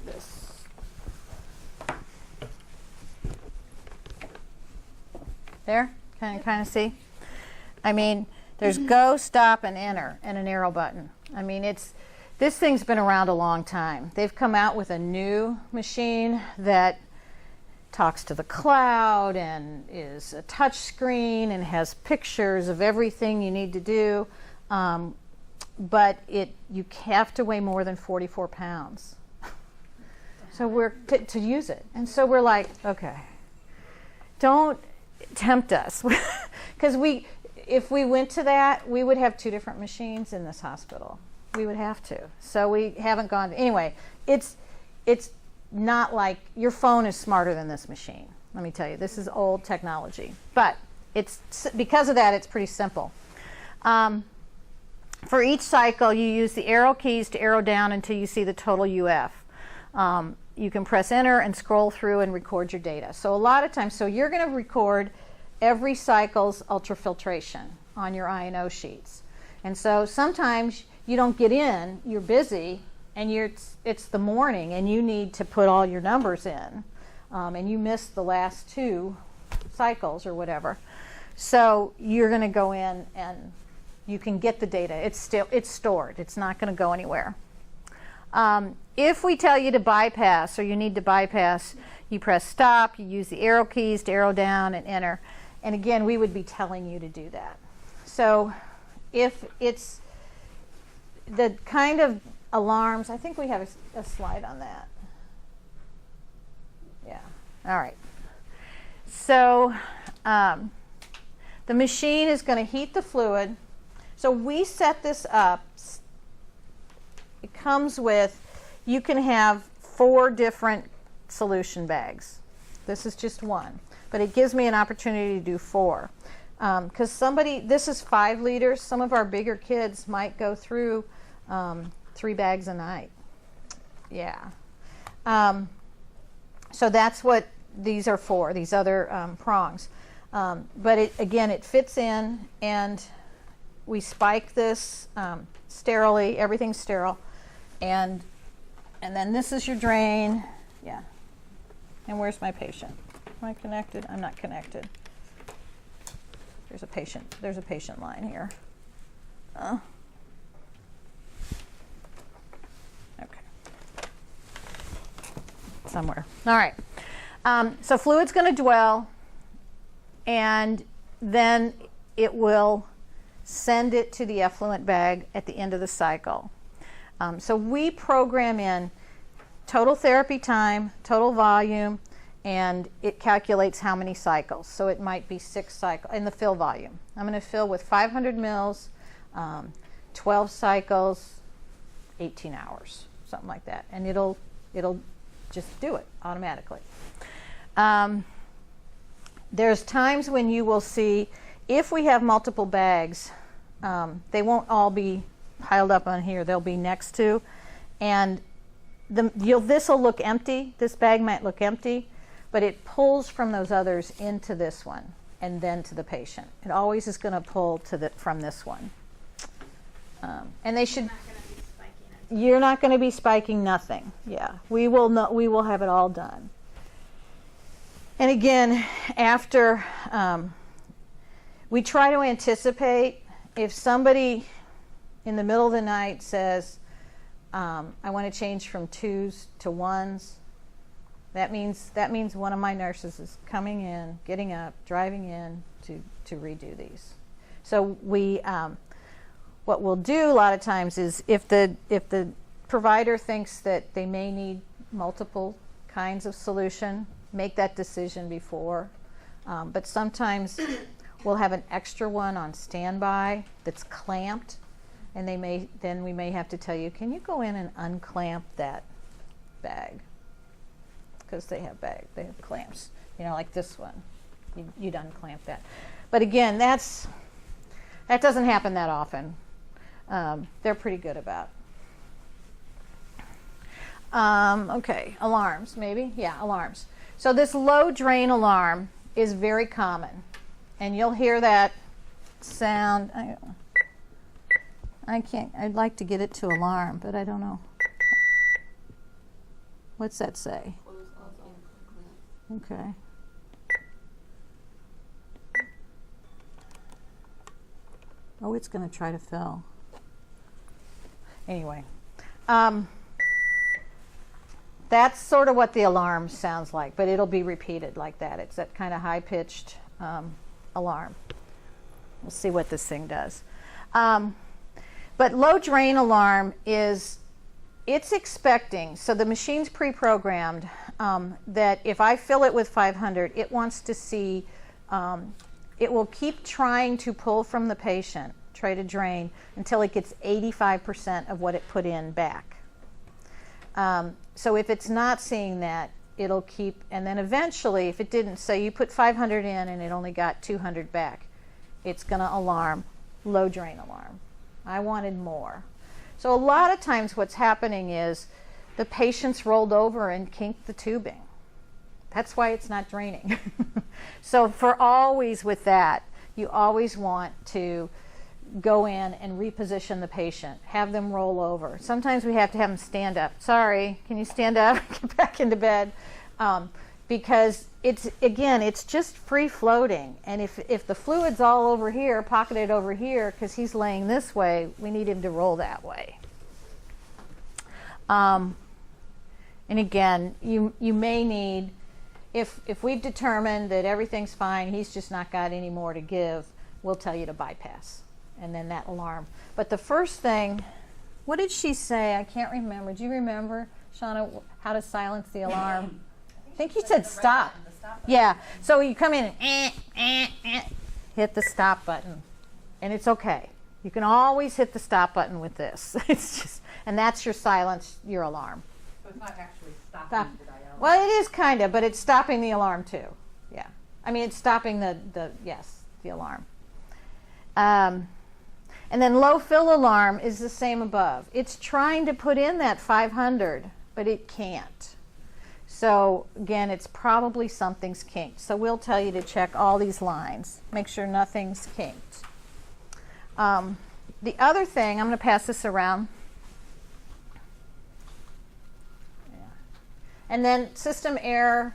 This. There? Can you kind of see? I mean, there's go, stop, and enter, and an arrow button. I mean, this thing's been around a long time. They've come out with a new machine that talks to the cloud and is a touch screen and has pictures of everything you need to do. But you have to weigh more than 44 pounds. So we're to use it. And so we're like, okay, don't tempt us. Because if we went to that, we would have 2 different machines in this hospital. We would have to. So we haven't gone. Anyway, it's not like your phone is smarter than this machine. Let me tell you, this is old technology. But because of that, it's pretty simple. For each cycle, you use the arrow keys to arrow down until you see the total UF. You can press enter and scroll through and record your data. So a lot of times, you're going to record every cycle's ultrafiltration on your I&O sheets. And so sometimes you don't get in, you're busy, and it's the morning, and you need to put all your numbers in, and you missed the last 2 cycles or whatever. So you're going to go in and you can get the data. It's stored. It's not going to go anywhere. If we tell you to bypass or you need to bypass, you press stop, you use the arrow keys to arrow down and enter. And again, we would be telling you to do that. So if it's the kind of alarms, I think we have a slide on that. Yeah, all right. So the machine is going to heat the fluid. So we set this up. It comes with, you can have 4 different solution bags. This is just one, but it gives me an opportunity to do 4. Because this is 5 liters. Some of our bigger kids might go through 3 bags a night. Yeah. So that's what these are for, these other prongs. But it fits in, and we spike this sterilely. Everything's sterile. And then this is your drain. Yeah. And where's my patient? Am I connected? I'm not connected. There's a patient line here. Okay. Somewhere. All right. So fluid's going to dwell and then it will send it to the effluent bag at the end of the cycle. So we program in total therapy time, total volume, and it calculates how many cycles. So it might be 6 cycles in the fill volume. I'm going to fill with 500 mils, 12 cycles, 18 hours, something like that, and it'll just do it automatically. There's times when you will see, if we have multiple bags, they won't all be piled up on here. They'll be next to, and this will look empty. This bag might look empty, but it pulls from those others into this one and then to the patient. It always is going to pull from this one. And they should. You're not going to be spiking nothing. Yeah, we will have it all done. And again, after we try to anticipate if somebody in the middle of the night says, I want to change from 2s to 1s. That means one of my nurses is coming in, getting up, driving in to redo these. So what we'll do a lot of times is if the provider thinks that they may need multiple kinds of solution, make that decision before. But sometimes we'll have an extra one on standby that's clamped, and then we may have to tell you, can you go in and unclamp that bag? Because they have clamps, like this one. You'd unclamp that. But again, that doesn't happen that often. They're pretty good about. Okay, alarms maybe? Yeah, alarms. So this low drain alarm is very common, and you'll hear that sound. I can't. I'd like to get it to alarm, but I don't know. What's that say? Okay. Oh, it's going to try to fill. Anyway, that's sort of what the alarm sounds like, but it'll be repeated like that. It's that kind of high-pitched alarm. We'll see what this thing does. But low drain alarm it's expecting, so the machine's pre-programmed that if I fill it with 500, it wants to see, it will keep trying to pull from the patient, try to drain, until it gets 85% of what it put in back. So if it's not seeing that, it'll keep, and then eventually, if it didn't, say you put 500 in and it only got 200 back, it's going to alarm, low drain alarm. I wanted more. So a lot of times what's happening is the patient's rolled over and kinked the tubing. That's why it's not draining. So for always with that, you always want to go in and reposition the patient, have them roll over. Sometimes we have to have them stand up. Sorry, can you stand up? Get back into bed. Because it's just free floating. And if the fluid's all over here, pocketed over here, because he's laying this way, we need him to roll that way. And again, you may need, if we've determined that everything's fine, he's just not got any more to give, we'll tell you to bypass. And then that alarm. But the first thing, what did she say? I can't remember. Do you remember, Shauna, how to silence the alarm? I think you said stop. Yeah. So you come in and hit the stop button, and it's okay. You can always hit the stop button with this. It's just, and that's your silence, your alarm. So it's not actually stopping the dialysis. Well, it is kind of, but it's stopping the alarm too. Yeah. I mean, it's stopping the alarm. And then low fill alarm is the same above. It's trying to put in that 500, but it can't. So again, it's probably something's kinked. So we'll tell you to check all these lines. Make sure nothing's kinked. The other thing, I'm going to pass this around. Yeah. And then system error,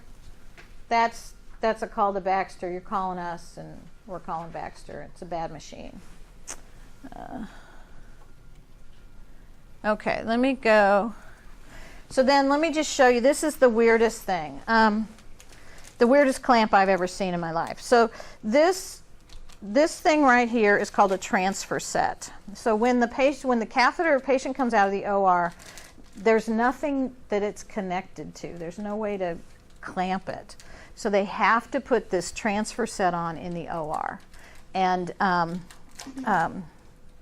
that's a call to Baxter. You're calling us and we're calling Baxter. It's a bad machine. Okay, let me go. So then let me just show you, this is the weirdest thing. The the weirdest clamp I've ever seen in my life. So this thing right here is called a transfer set. So when the catheter patient comes out of the OR, there's nothing that it's connected to. There's no way to clamp it. So they have to put this transfer set on in the OR. And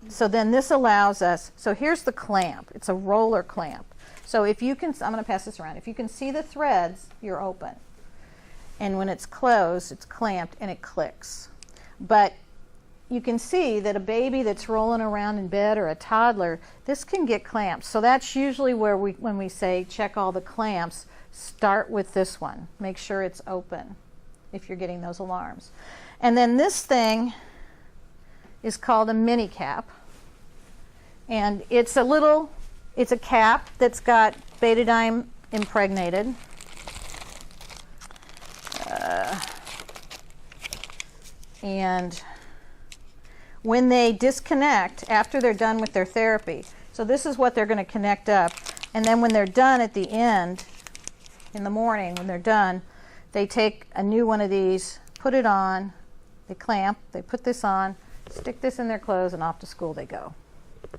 so then this allows us, so here's the clamp. It's a roller clamp. So if you can, I'm going to pass this around. If you can see the threads, you're open. And when it's closed, it's clamped and it clicks. But you can see that a baby that's rolling around in bed or a toddler, this can get clamped. So that's usually where when we say check all the clamps, start with this one. Make sure it's open if you're getting those alarms. And then this thing is called a mini cap. And it's a cap that's got betadine impregnated. And when they disconnect after they're done with their therapy, so this is what they're going to connect up, and then when they're done at the end, in the morning when they're done, they take a new one of these, put it on, they clamp, they put this on, stick this in their clothes, and off to school they go.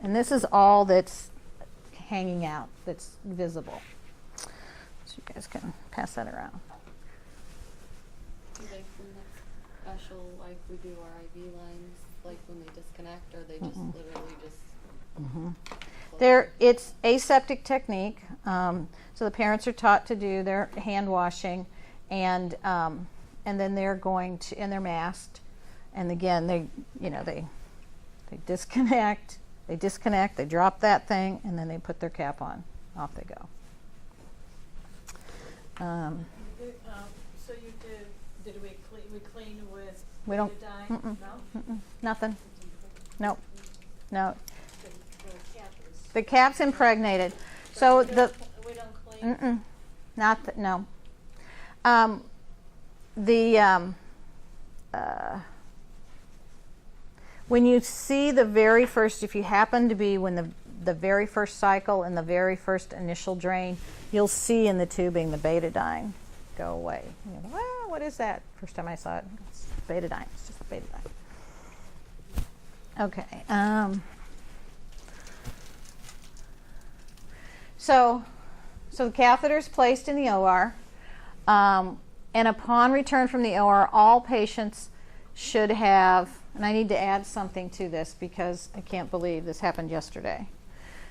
And this is all that's hanging out, that's visible. So you guys can pass that around. Do they connect special, like we do our IV lines, like when they disconnect, or they just literally just close? It's aseptic technique. So the parents are taught to do their hand washing, and then they're going to, and they're masked. And again, they disconnect, they drop that thing, and then they put their cap on. Off they go. So you did we clean with We don't- betadine? No? Nothing. Nope. No. The cap is. The cap's impregnated. So we the don't clean. no. When you see the very first, if you happen to be when the very first cycle and the very first initial drain, you'll see in the tubing the betadine go away. You go, well, what is that? First time I saw it, it's betadine. It's just betadine. Okay. So the catheter is placed in the OR, and upon return from the OR, all patients should have, and I need to add something to this because I can't believe this happened yesterday.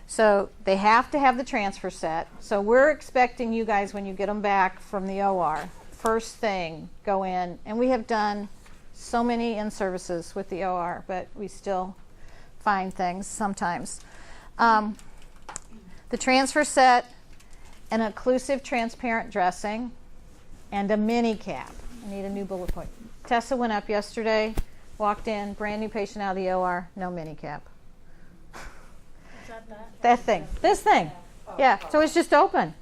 So they have to have the transfer set. So we're expecting you guys, when you get them back from the OR, first thing, go in, and we have done so many in-services with the OR, but we still find things sometimes. The transfer set, an occlusive transparent dressing, and a mini cap. I need a new bullet point. Tessa went up yesterday, walked in, brand new patient out of the OR, no mini cap. That thing. This thing. Yeah, so it's just open.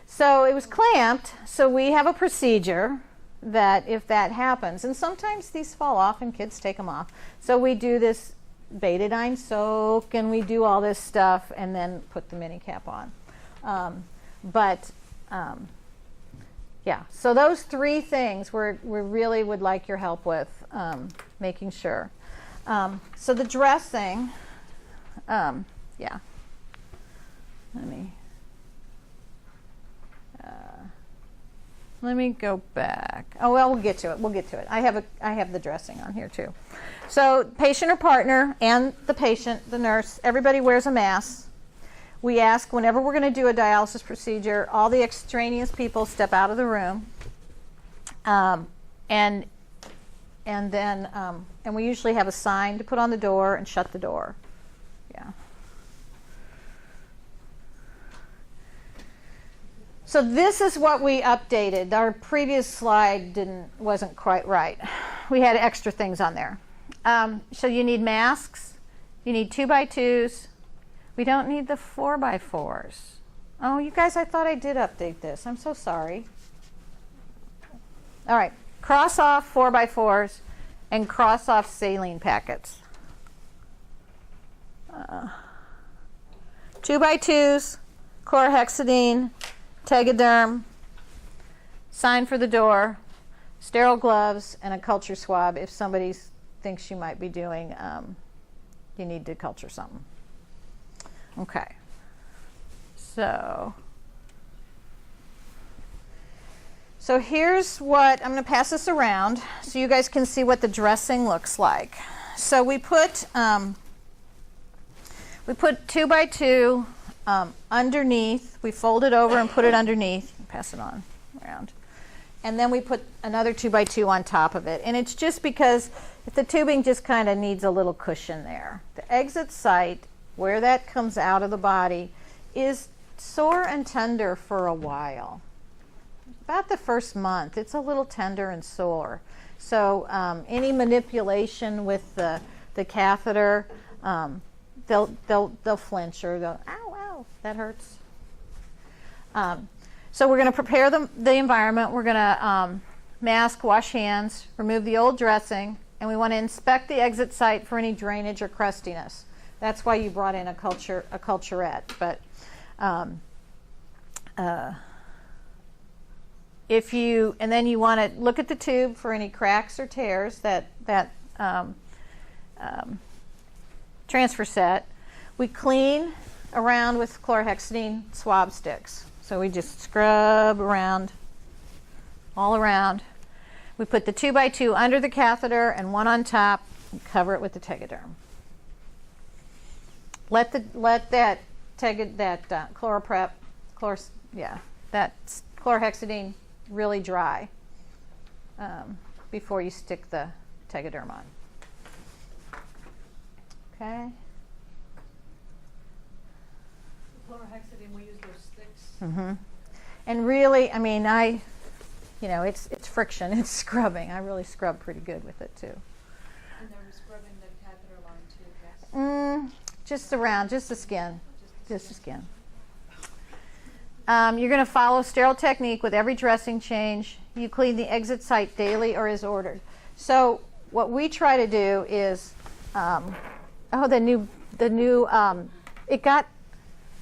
So it was clamped, so we have a procedure that if that happens, and sometimes these fall off and kids take them off. So we do this betadine soak and we do all this stuff and then put the mini cap on. Yeah, so those three things we really would like your help with, making sure. So the dressing, yeah. Let me go back. Oh, well, we'll get to it. We'll get to it. I have the dressing on here too. So patient or partner and the patient, the nurse, everybody wears a mask. We ask whenever we're going to do a dialysis procedure, all the extraneous people step out of the room, and we usually have a sign to put on the door and shut the door. Yeah. So this is what we updated. Our previous slide wasn't quite right. We had extra things on there. So you need masks. You need 2x2s. We don't need the 4x4s. Oh, you guys, I thought I did update this. I'm so sorry. All right, cross off 4x4s and cross off saline packets. 2x2s, chlorhexidine, Tegaderm, sign for the door, sterile gloves, and a culture swab if somebody thinks you might be doing, you need to culture something. Okay. So here's what, I'm going to pass this around so you guys can see what the dressing looks like. So we put 2x2 underneath. We fold it over and put it underneath. Pass it on around. And then we put another 2x2 on top of it. And it's just because if the tubing just kind of needs a little cushion there. The exit site, where that comes out of the body, is sore and tender for a while. About the first month, it's a little tender and sore. So any manipulation with the catheter, they'll flinch or they'll, ow, ow, that hurts. So we're going to prepare the environment. We're going to mask, wash hands, remove the old dressing, and we want to inspect the exit site for any drainage or crustiness. That's why you brought in a culturette. But and then you want to look at the tube for any cracks or tears that transfer set. We clean around with chlorhexidine swab sticks. So we just scrub around, all around. We put the 2x2 under the catheter and one on top and cover it with the Tegaderm. Let that chloroprep, that chlorhexidine really dry before you stick the Tegaderm on. Okay. Chlorhexidine, we use those sticks. Mm-hmm. And really, I mean, it's friction, it's scrubbing. I really scrub pretty good with it too. And then we're scrubbing the catheter line too, yes. Just around, just the skin, just the skin. You're going to follow sterile technique with every dressing change. You clean the exit site daily or as ordered. So what we try to do is, it got,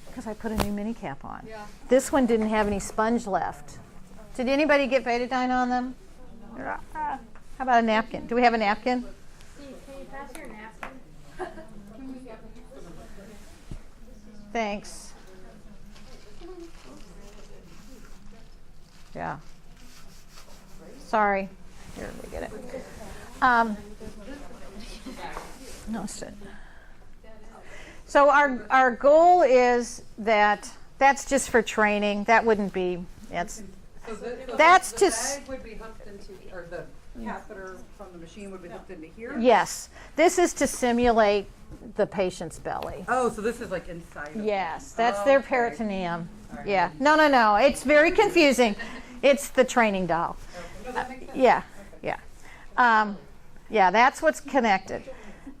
because I put a new mini cap on. Yeah. This one didn't have any sponge left. Did anybody get Betadine on them? How about a napkin? Do we have a napkin? Steve, can you pass your napkin? Thanks. Yeah. Sorry. Here, we get it. No, it's good. So our goal is that's just for training. That wouldn't be. That's The just. bag would be hooked into, or the catheter from the machine would be hooked into here? Yes. This is to simulate the patient's belly. Oh, so this is like inside of Yes, that's their Okay. peritoneum. Yeah. No. It's very confusing. It's the training doll. No, that makes sense. Yeah. Yeah, that's what's connected.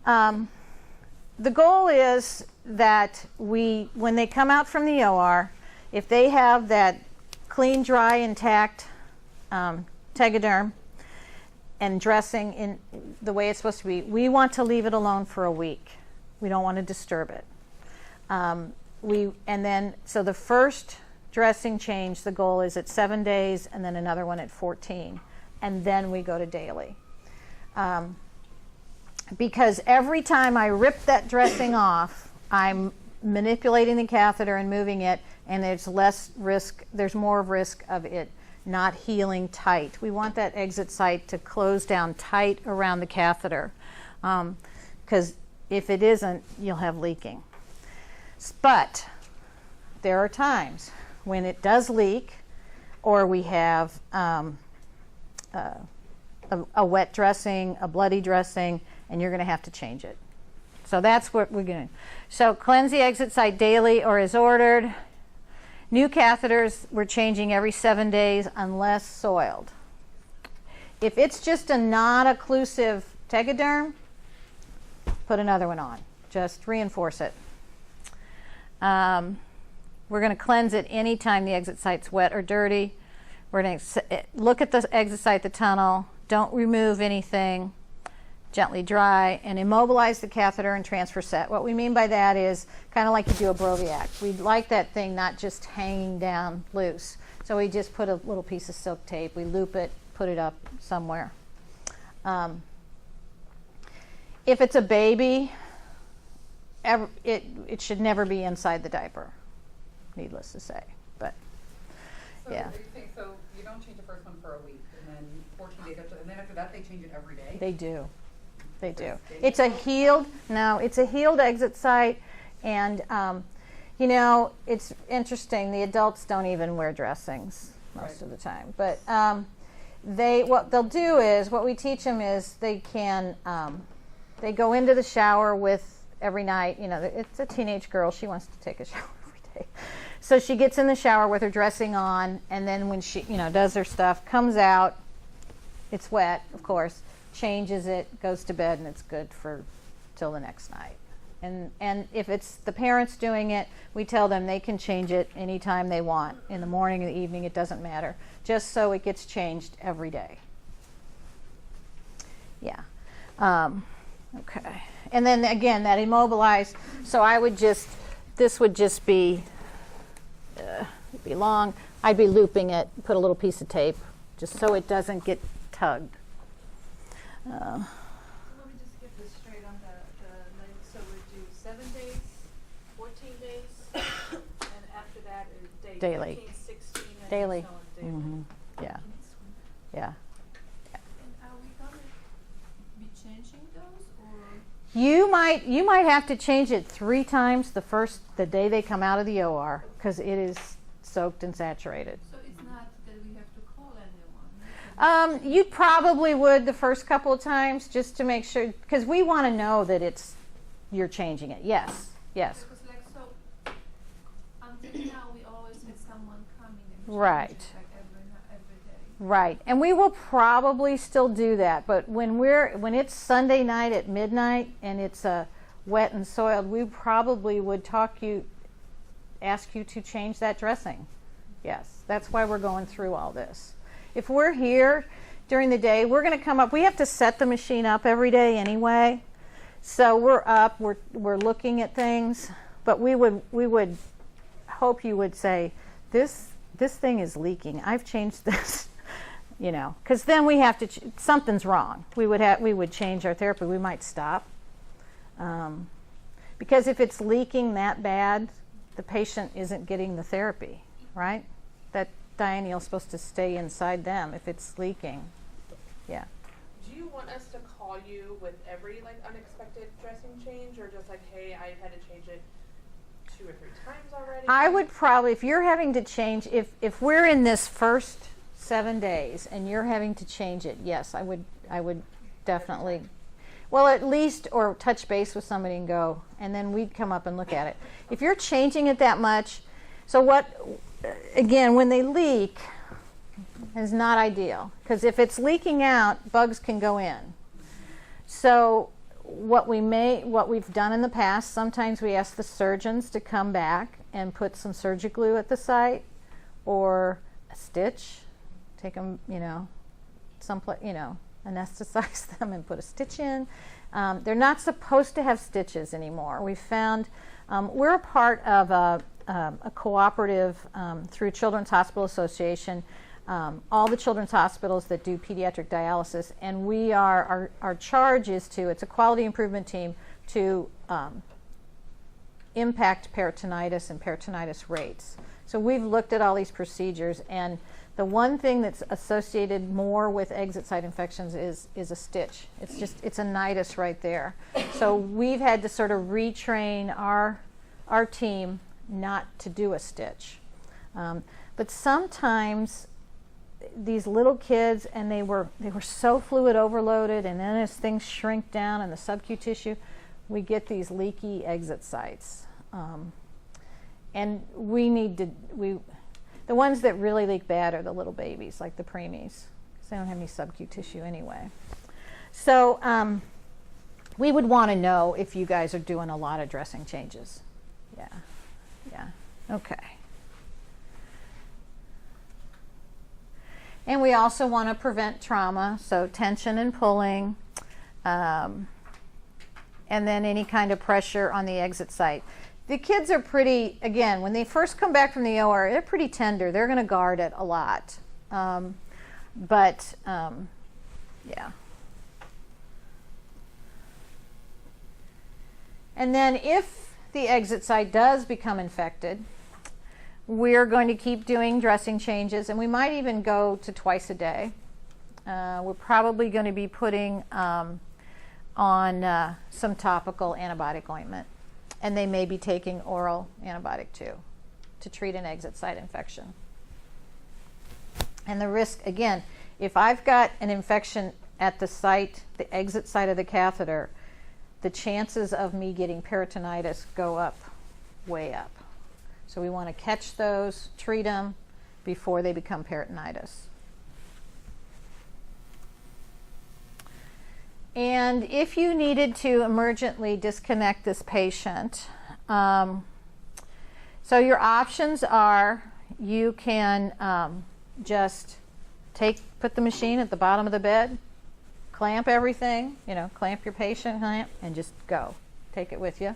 The goal is that when they come out from the OR, if they have that clean, dry, intact Tegaderm and dressing in the way it's supposed to be, we want to leave it alone for a week. We don't want to disturb it. So the first dressing change, the goal is at 7 days, and then another one at 14, and then we go to daily. Because every time I rip that dressing off, I'm manipulating the catheter and moving it, and there's more risk of it not healing tight. We want that exit site to close down tight around the catheter, because if it isn't, you'll have leaking. But there are times when it does leak, or we have a wet dressing, a bloody dressing, and you're going to have to change it. So that's what we're doing. So cleanse the exit site daily or as ordered. New catheters we're changing every 7 days unless soiled. If it's just a non-occlusive Tegaderm, put another one on. Just reinforce it. We're going to cleanse it anytime the exit site's wet or dirty. We're going to look at the exit site, the tunnel. Don't remove anything. gently dry, and immobilize the catheter and transfer set. What we mean by that is kind of like you do a Broviac. We'd like that thing not just hanging down loose. So we just put a little piece of silk tape, we loop it, put it up somewhere. If it's a baby, it should never be inside the diaper, needless to say. But So yeah. are you saying, so you don't change the first one for a week, and then 14 days after, and then after that they change it every day? They do. They do. They It's a do? it's a healed exit site, and you know, it's interesting. The adults don't even wear dressings most Right. of the time, but what they'll do is, what we teach them is they can they go into the shower with every night. You know, it's a teenage girl. She wants to take a shower every day. So she gets in the shower with her dressing on, and then when she, you know, does her stuff, comes out, it's wet, of course, changes it, goes to bed, and it's good for till the next night. And if it's the parents doing it, we tell them they can change it anytime they want, in the morning, in the evening, it doesn't matter, just so it gets changed every day. Yeah. Okay. And then again, that immobilized, so I would just, this would just be, it'd be long. I'd be looping it, put a little piece of tape, just so it doesn't get tugged. Let me just get this straight on the length. So we do 7 days, 14 days, and after that is Daily. 15, 16, and Daily. so on daily. Mhm. Yeah. Yeah. And are we gonna be changing those, or? You might have to change it 3 times the day they come out of the OR, because it is soaked and saturated. So it's not that we have to call anyone? You probably would the first couple of times, just to make sure, because we want to know that you're changing it. Yes. Yes. Because like, so, until now, we always had someone coming and Right. changing, like every day. Right, and we will probably still do that, but when it's Sunday night at midnight and it's wet and soiled, we probably would ask you to change that dressing. Yes, that's why we're going through all this. If we're here during the day, we're going to come up. We have to set the machine up every day anyway, so we're up. We're looking at things, but we would hope you would say, this thing is leaking. I've changed this. You know, because then we have to, something's wrong. We would change our therapy. We might stop. Because if it's leaking that bad, the patient isn't getting the therapy, right? That dianeal is supposed to stay inside them if it's leaking. Yeah. Do you want us to call you with every like unexpected dressing change, or just like, hey, I had to change it 2 or 3 times already? I would probably, if you're having to change, if we're in this first 7 days and you're having to change it, yes, I would definitely, well, at least, or touch base with somebody and go, and then we'd come up and look at it. If you're changing it that much, so again, when they leak, is not ideal, because if it's leaking out, bugs can go in. So what we've done in the past, sometimes we ask the surgeons to come back and put some Surgiglue at the site, or a stitch. Take them, you know, anesthetize them and put a stitch in. They're not supposed to have stitches anymore. We found, we're a part of a cooperative through Children's Hospital Association, all the children's hospitals that do pediatric dialysis, and our charge is it's a quality improvement team to impact peritonitis and peritonitis rates. So we've looked at all these procedures, and the one thing that's associated more with exit site infections is a stitch. It's a nidus right there. So we've had to sort of retrain our team not to do a stitch. But sometimes these little kids, and they were so fluid overloaded, and then as things shrink down in the subcu tissue, we get these leaky exit sites. And the ones that really leak bad are the little babies, like the preemies, because they don't have any subcu tissue anyway. So we would want to know if you guys are doing a lot of dressing changes. Yeah, okay. And we also want to prevent trauma, so tension and pulling. and then any kind of pressure on the exit site. The kids are pretty, again, when they first come back from the OR, they're pretty tender. They're going to guard it a lot. Yeah. And then if the exit site does become infected, we're going to keep doing dressing changes, and we might even go to twice a day. We're probably going to be putting on some topical antibiotic ointment, and they may be taking oral antibiotic too to treat an exit site infection. And the risk, again, if I've got an infection at the site, the exit site of the catheter, the chances of me getting peritonitis go up, way up. So we want to catch those, treat them before they become peritonitis. And if you needed to emergently disconnect this patient, so your options are you can just put the machine at the bottom of the bed, clamp everything, clamp your patient, and just go. Take it with you.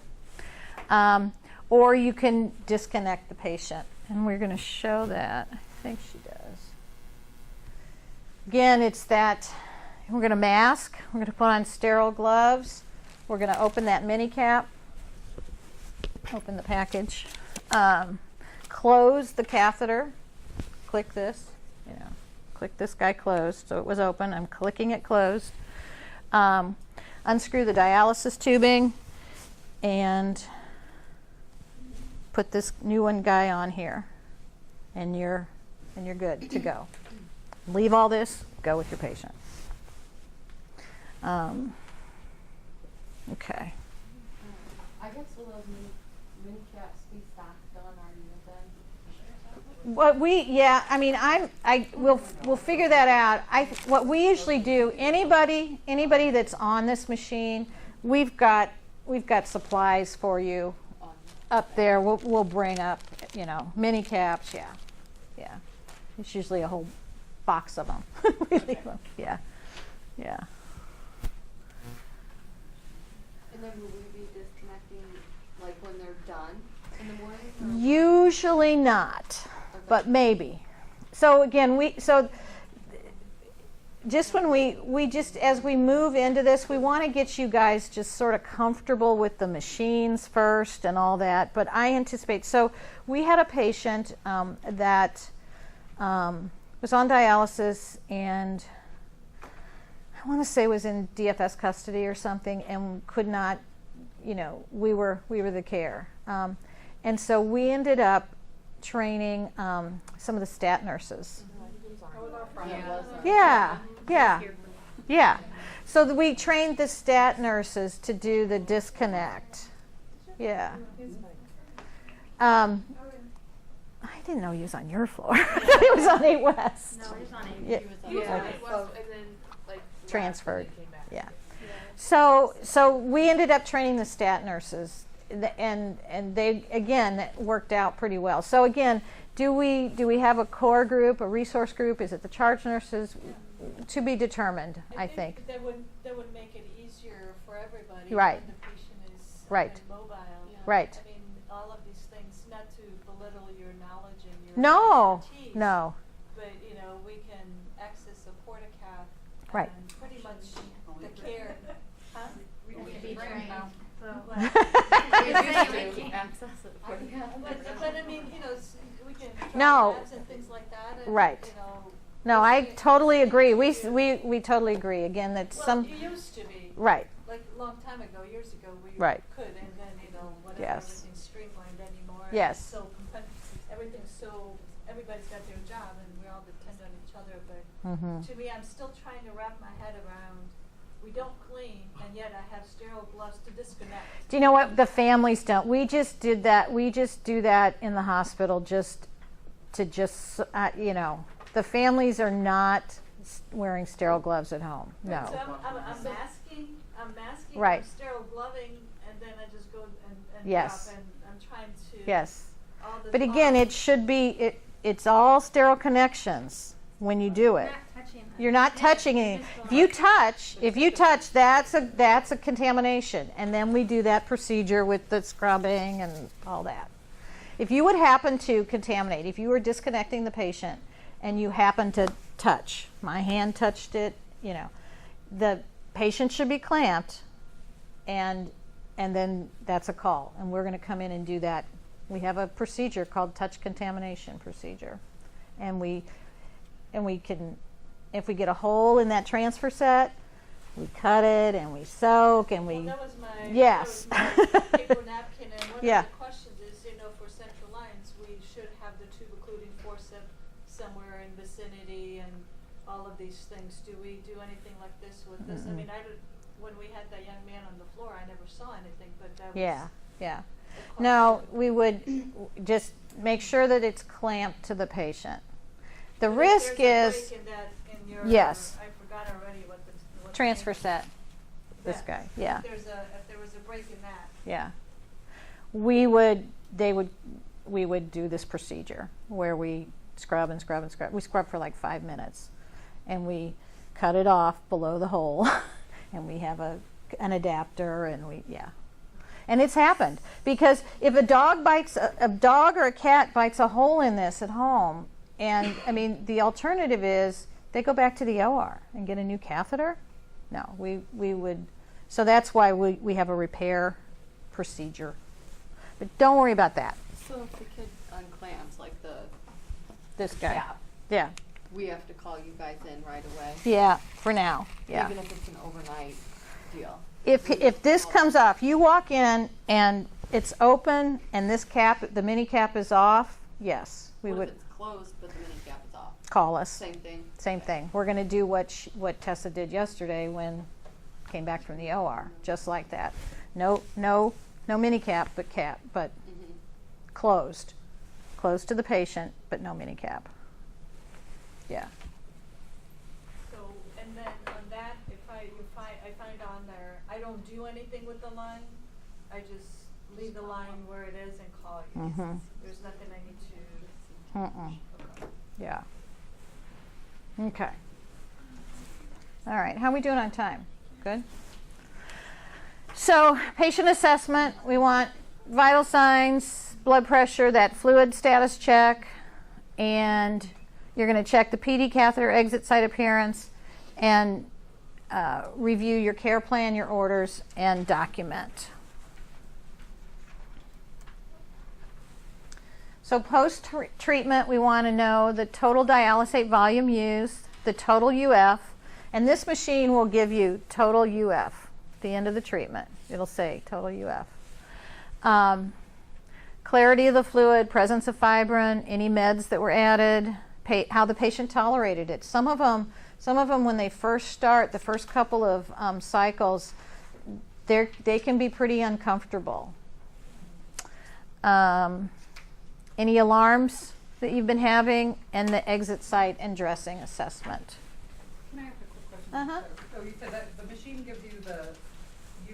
Or you can disconnect the patient. And we're going to show that. I think she does. Again, it's that we're going to mask. We're going to put on sterile gloves. We're going to open that mini cap. Open the package. Close the catheter. Click this. Click this guy closed. So it was open. I'm clicking it closed. Unscrew the dialysis tubing and put this new one guy on here, and you're good to go. Leave all this, go with your patient. Okay. I guess will those mini caps be stocked on our unit then? We'll figure that out. What we usually do, anybody that's on this machine, we've got supplies for you up there. We'll bring up, mini caps. Yeah. It's usually a whole box of them. We leave them. Yeah. And then will we be disconnecting like when they're done in the morning? Or? Usually not, but maybe. So again, just when as we move into this, we want to get you guys just sort of comfortable with the machines first and all that. But I anticipate, so we had a patient that was on dialysis, and I want to say was in DFS custody or something, and could not, we were the care. And so we ended up training some of the stat nurses. Yeah. So we trained the stat nurses to do the disconnect. Yeah. I didn't know he was on your floor. I thought he was on 8 West. No, he's on 8. Yeah. He was on 8 West and then transferred. came back. Yeah. So we ended up training the stat nurses, and they again worked out pretty well. So again, do we have a core group, a resource group? Is it the charge nurses? To be determined, I think. That would make it easier for everybody. Right. When the patient is Right. mobile. Yeah. Right. I mean, all of these things, not to belittle your knowledge and your No. expertise. No. But we can access a portacath. Right. And pretty much the care. Huh? We can be trained. So, But I mean, we can try No. labs and things like that. And, Right. No, I totally agree. We totally agree. Again, that Well, some it used to be. right. Like a long time ago, years ago, we Right. could, and then whatever, Yes. everything's streamlined anymore. and Yes. it's so everything's so everybody's got their job, and we all depend on each other. But Mm-hmm. to me, I'm still trying to wrap my head around. We don't clean, and yet I have sterile gloves to disconnect. Do you know what the families don't? We just did that. We just do that in the hospital just the families are not wearing sterile gloves at home. No. So I'm masking. Right. I'm sterile gloving, and then I just go and Yes. drop, and I'm trying to. Yes. All the But again, it should be it's all sterile connections when you do it. I touching. You're not touching it. If you touch, that's a contamination. And then we do that procedure with the scrubbing and all that. If you would happen to contaminate, if you were disconnecting the patient and you happen to touch, my hand touched it, you know, the patient should be clamped, and then that's a call. And we're going to come in and do that. We have a procedure called touch contamination procedure. And we can, if we get a hole in that transfer set, we cut it and we soak and we, Well, that was my, yes. that was my paper napkin, and one Yeah. of the questions is, you know, for central lines, we should have the tube occluding forceps somewhere in vicinity and all of these things. Do we do anything like this with this? I mean, when we had that young man on the floor, I never saw anything, but that was Yeah, yeah. a No, question. we would just make sure that it's clamped to the patient. The But if risk there's is a break in that, in your, Yes. I forgot already what the what the transfer name is. set. This Yes. guy, yeah, If there was a break in that. yeah. We would do this procedure where we scrub and scrub and scrub. We scrub for like 5 minutes, and we cut it off below the hole, and we have an adapter, and and it's happened because if a dog or a cat bites a hole in this at home, and I mean the alternative is they go back to the OR and get a new catheter. No, we would. So that's why we have a repair procedure. But don't worry about that. So if the kid unclamps, like This guy. cap, Yeah. we have to call you guys in right away? Yeah, for now. Yeah. Even if it's an overnight deal? If this comes off, you walk in and it's open and this cap, the mini cap is off, yes, we What would if it's closed but the mini cap is off? call us. Same thing? Same Okay. thing. We're going to do what Tessa did yesterday when came back from the OR, just like that. No mini cap, but Mhm. closed to the patient, but no mini cap. Yeah. So, and then on that, if I find on there, I don't do anything with the line, I just leave the line where it is and call you. Mhm. There's nothing I need to. Mm-mm. Okay. Yeah. Okay. All right. How are we doing on time? Good. So, patient assessment. We want vital signs, blood pressure, that fluid status check, and you're going to check the PD catheter exit site appearance, and review your care plan, your orders, and document. So post-treatment, we want to know the total dialysate volume used, the total UF, and this machine will give you total UF at the end of the treatment. It'll say total UF. Clarity of the fluid, presence of fibrin, any meds that were added, how the patient tolerated it. Some of them, when they first start, the first couple of cycles, they can be pretty uncomfortable. Any alarms that you've been having, and the exit site and dressing assessment. Can I ask a quick question? Uh-huh. So you said that the machine gives you the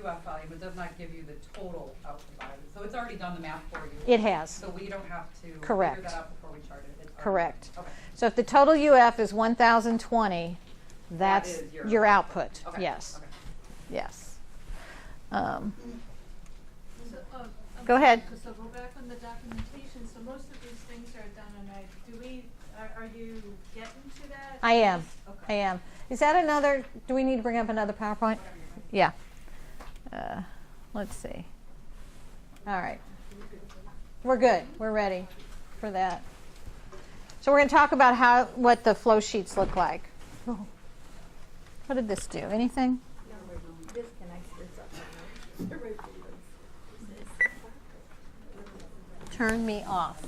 UF volume, it does not give you the total output volume. So it's already done the math for you. It has. So we don't have to Correct. figure that out before we chart it. It's already Correct. done. Okay. So if the total UF is 1,020, that's is your your output. Okay. Yes. Okay. Yes. So, Go ahead. So go back on the documentation, so most of these things are done, and are you getting to that? I am. Okay. I am. Is that another? Do we need to bring up another PowerPoint? Yeah. Let's see. All right. We're good. We're ready for that. So we're going to talk about what the flow sheets look like. Oh. What did this do? Anything? Turn me off.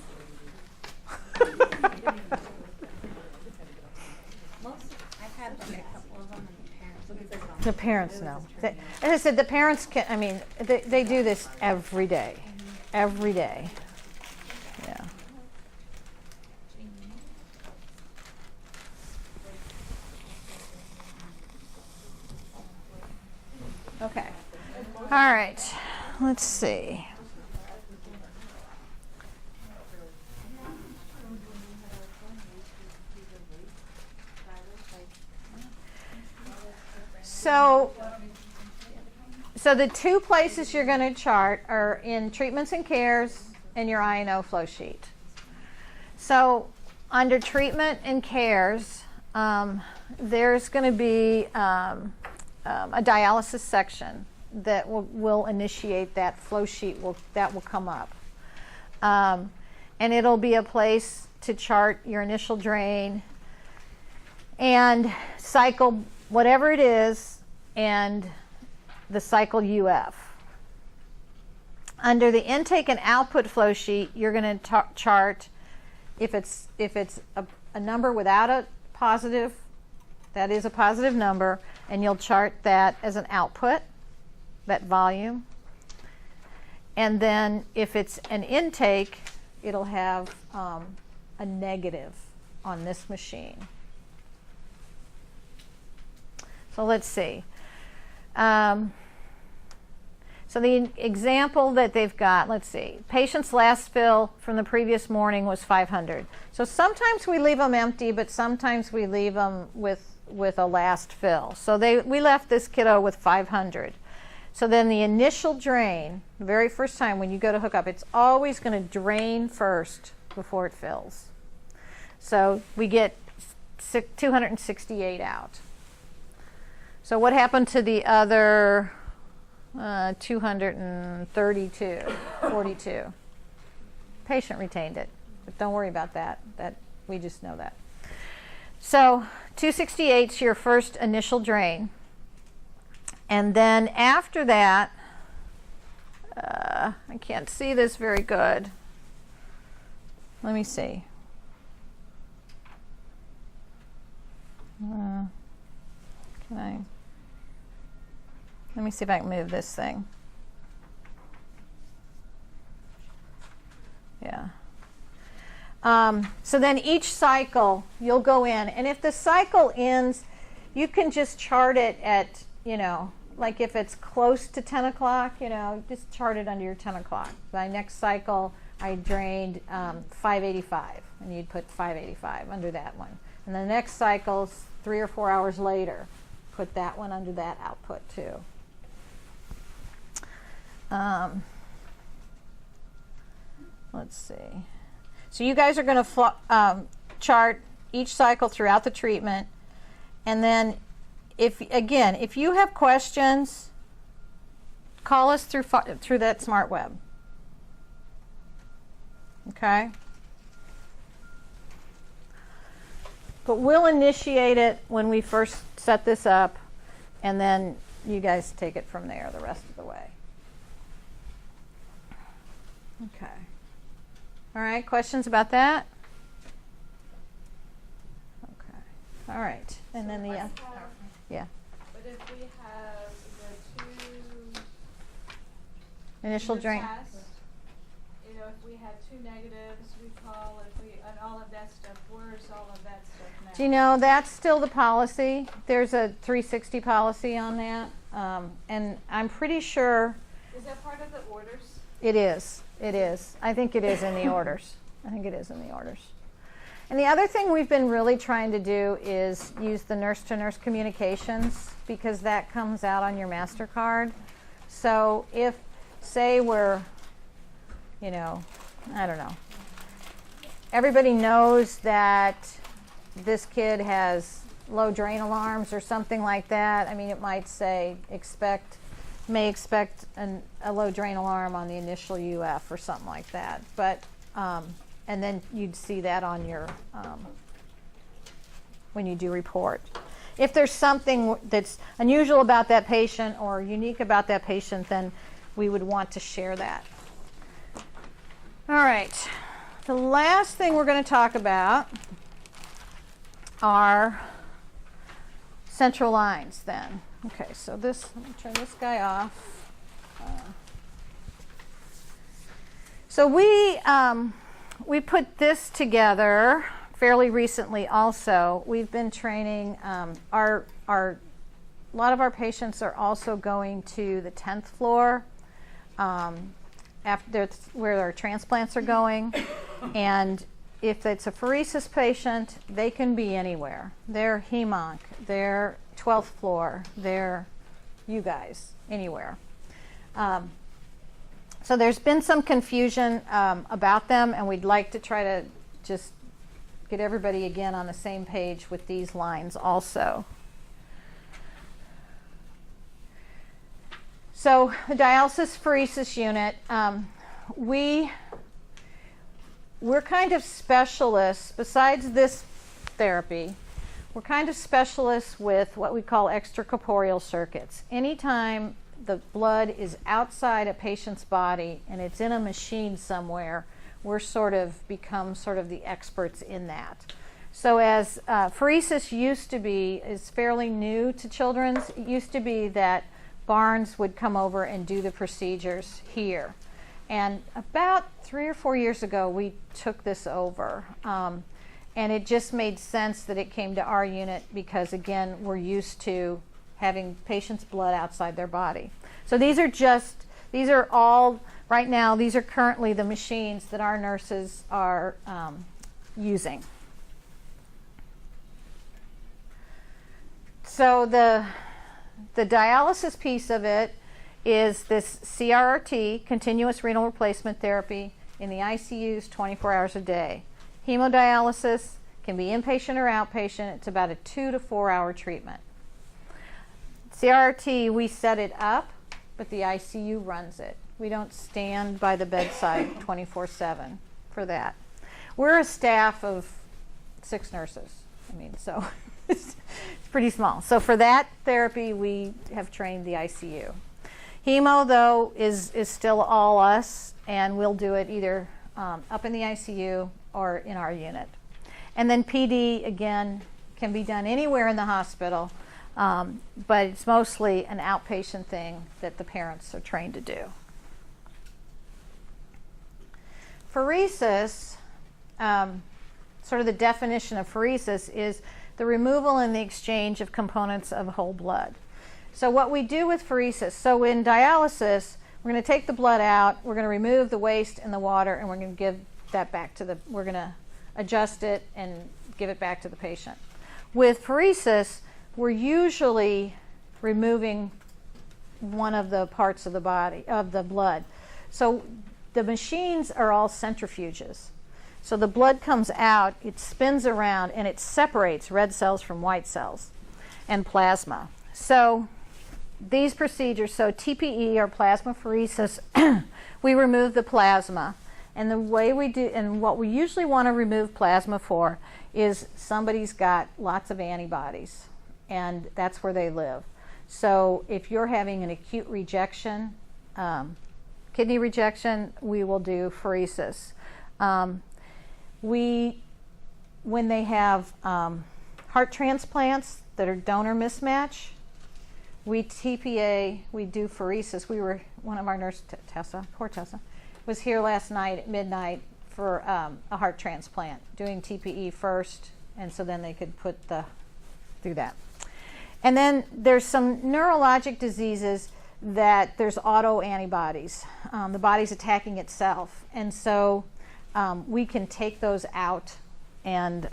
The parents know. As I said, the parents can, I mean, they do this every day. Every day. Yeah. Okay. All right. Let's see. So the two places you're going to chart are in treatments and cares and your I&O flow sheet. So under treatment and cares, there's going to be a dialysis section that will initiate that flow sheet that will come up. And it'll be a place to chart your initial drain and cycle whatever it is and the cycle UF. Under the intake and output flow sheet, you're going to chart if it's a number without a positive, that is a positive number, and you'll chart that as an output, that volume. And then if it's an intake, it'll have a negative on this machine. So let's see. So the example that they've got, let's see, patient's last fill from the previous morning was 500. So sometimes we leave them empty, but sometimes we leave them with a last fill. So we left this kiddo with 500. So then the initial drain, the very first time when you go to hook up, it's always going to drain first before it fills. So we get 268 out. So what happened to the other 232, 42? Patient retained it, but don't worry about that. We just know that. So 268 is your first initial drain. And then after that, I can't see this very good. Let me see. Let me see if I can move this thing. Yeah. So then each cycle, you'll go in, and if the cycle ends, you can just chart it at, like if it's close to 10 o'clock, just chart it under your 10 o'clock. My next cycle, I drained 585, and you'd put 585 under that one. And the next cycle's 3 or 4 hours later, put that one under that output too. Let's see. So you guys are going to chart each cycle throughout the treatment, and then if you have questions, call us through that smart web. Okay? But we'll initiate it when we first set this up, and then you guys take it from there the rest of the way. Okay. All right, questions about that? Okay. All right. And then yeah. But if we have the two Initial the drain. test, if we had two negatives, we call, and all of that stuff, where's all of that stuff now? Do you know that's still the policy? There's a 360 policy on that, and I'm pretty sure Is that part of the orders? it is. It is. I think it is in the orders. I think it is in the orders. And the other thing we've been really trying to do is use the nurse-to-nurse communications, because that comes out on your MasterCard. So if, say we're, I don't know, everybody knows that this kid has low drain alarms or something like that. I mean, it might say may expect a low drain alarm on the initial UF or something like that. But and then you'd see that on your when you do report. If there's something that's unusual about that patient or unique about that patient, then we would want to share that. All right. The last thing we're going to talk about are central lines then. Okay, so let me turn this guy off. So we put this together fairly recently also. We've been training a lot of our patients are also going to the 10th floor where our transplants are going. And if it's a pheresis patient, they can be anywhere. They're hemonc, they're 12th floor, they're you guys, anywhere. So there's been some confusion about them, and we'd like to try to just get everybody again on the same page with these lines also. So the dialysis pheresis unit, we're kind of specialists, besides this therapy, we're kind of specialists with what we call extracorporeal circuits. Anytime the blood is outside a patient's body and it's in a machine somewhere, we're become the experts in that. So as pheresis used to be, is fairly new to children's. It used to be that Barnes would come over and do the procedures here. And about 3 or 4 years ago, we took this over. And it just made sense that it came to our unit because, again, we're used to having patients' blood outside their body. So these are all, right now, these are currently the machines that our nurses are using. So the dialysis piece of it is this CRRT, continuous renal replacement therapy, in the ICUs 24 hours a day. Hemodialysis can be inpatient or outpatient. It's about a 2 to 4 hour treatment. CRRT, we set it up, but the ICU runs it. We don't stand by the bedside 24/7 for that. We're a staff of 6 nurses. So it's pretty small. So for that therapy, we have trained the ICU. Hemo, though, is still all us, and we'll do it either up in the ICU or in our unit. And then PD, again, can be done anywhere in the hospital, but it's mostly an outpatient thing that the parents are trained to do. Pheresis, sort of the definition of pheresis is the removal and the exchange of components of whole blood. So what we do with pheresis, so in dialysis, we're going to take the blood out, we're going to remove the waste and the water, and we're going to give that back to we're going to adjust it and give it back to the patient. With pheresis, we're usually removing one of the parts of the body, of the blood. So the machines are all centrifuges. So the blood comes out, it spins around, and it separates red cells from white cells and plasma. So these procedures, so TPE or plasmapheresis, we remove the plasma. And the way we do, and what we usually want to remove plasma for is somebody's got lots of antibodies, and that's where they live. So if you're having an acute rejection, kidney rejection, we will do pheresis. When they have heart transplants that are donor mismatch, we TPA, we do pheresis. One of our nurses, Tessa, poor Tessa, was here last night at midnight for a heart transplant, doing TPE first, and so then they could do that. And then there's some neurologic diseases that there's autoantibodies. The body's attacking itself, and so we can take those out and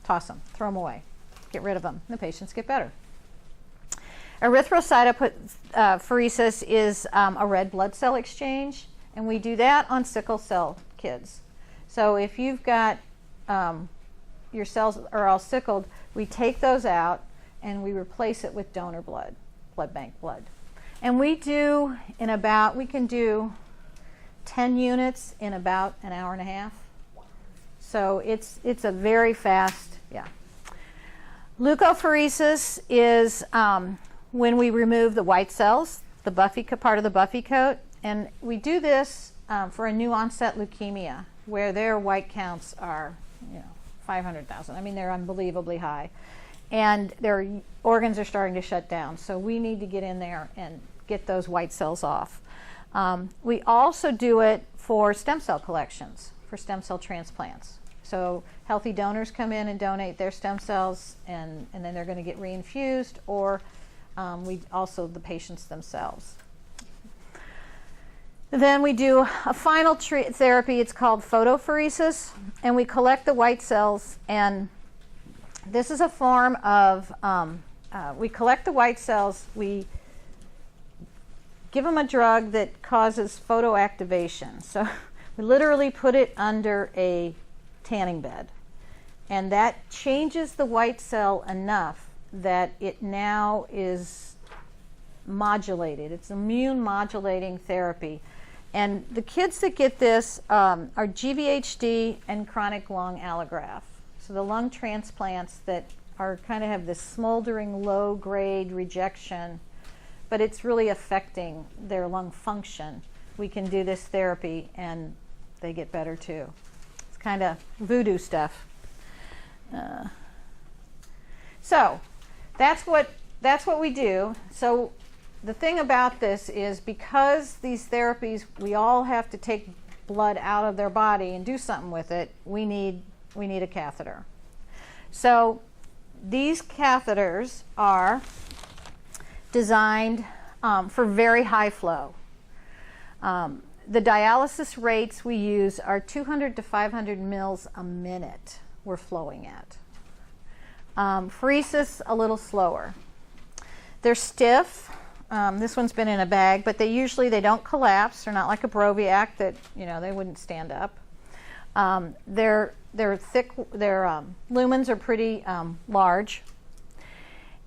toss them, throw them away, get rid of them, and the patients get better. Erythrocytopheresis is a red blood cell exchange, and we do that on sickle cell kids. So if you've got your cells are all sickled, we take those out and we replace it with donor blood bank blood. And we can do 10 units in about an hour and a half. So it's a very fast, yeah. Leukapheresis is when we remove the white cells, the part of the buffy coat, and we do this for a new onset leukemia where their white counts are 500,000. I mean, they're unbelievably high, and their organs are starting to shut down. So we need to get in there and get those white cells off. We also do it for stem cell collections, for stem cell transplants. So healthy donors come in and donate their stem cells, and then they're going to get reinfused, or the patients themselves. Then we do a final therapy. It's called photopheresis, and we collect the white cells, and this is a form of we collect the white cells, we give them a drug that causes photoactivation. So we literally put it under a tanning bed. And that changes the white cell enough that it now is modulated. It's immune modulating therapy. And the kids that get this are GVHD and chronic lung allograft. So the lung transplants that are kind of have this smoldering low grade rejection, but it's really affecting their lung function. We can do this therapy and they get better too. It's kind of voodoo stuff. So that's what we do. So the thing about this is, because these therapies, we all have to take blood out of their body and do something with it, we need a catheter. So these catheters are designed for very high flow. The dialysis rates we use are 200 to 500 mils a minute we're flowing at. Pheresis, a little slower. They're stiff. This one's been in a bag, but they don't collapse. They're not like a Broviac that, they wouldn't stand up. They're thick. Their lumens are pretty large.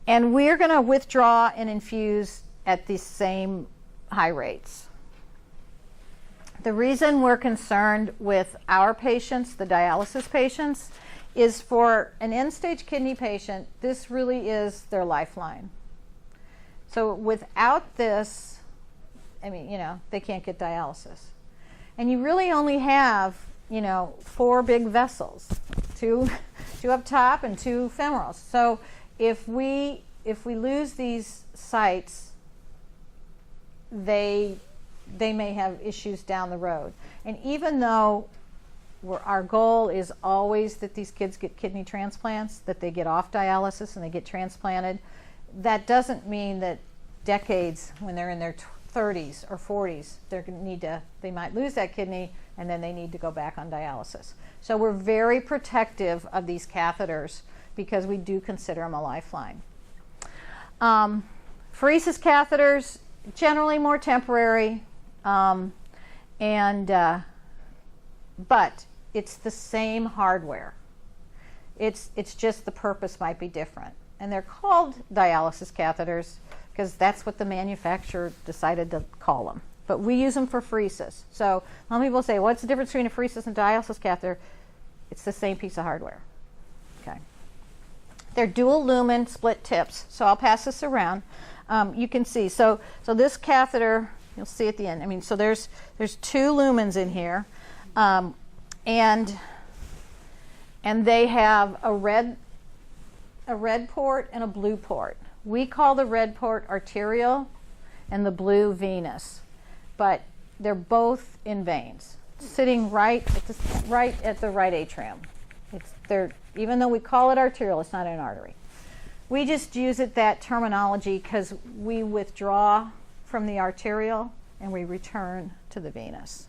And we're going to withdraw and infuse at the same high rates. The reason we're concerned with our patients, the dialysis patients, is for an end-stage kidney patient, this really is their lifeline. So without this, they can't get dialysis. And you really only have, 4 big vessels, two up top and 2 femorals. So if we lose these sites, they may have issues down the road. And even though our goal is always that these kids get kidney transplants, that they get off dialysis and they get transplanted, that doesn't mean that decades, when they're in their 30s or 40s, they might lose that kidney and then they need to go back on dialysis. So we're very protective of these catheters because we do consider them a lifeline. Pheresis catheters, generally more temporary, but it's the same hardware. It's just the purpose might be different. And they're called dialysis catheters because that's what the manufacturer decided to call them. But we use them for pheresis. So some people say, what's the difference between a pheresis and dialysis catheter? It's the same piece of hardware. Okay. They're dual lumen split tips. So I'll pass this around. You can see. So this catheter, you'll see at the end. So there's 2 lumens in here, and they have a red port and a blue port. We call the red port arterial and the blue venous, but they're both in veins, sitting right at the right atrium. Even though we call it arterial, it's not an artery. We just use that terminology because we withdraw from the arterial and we return to the venous.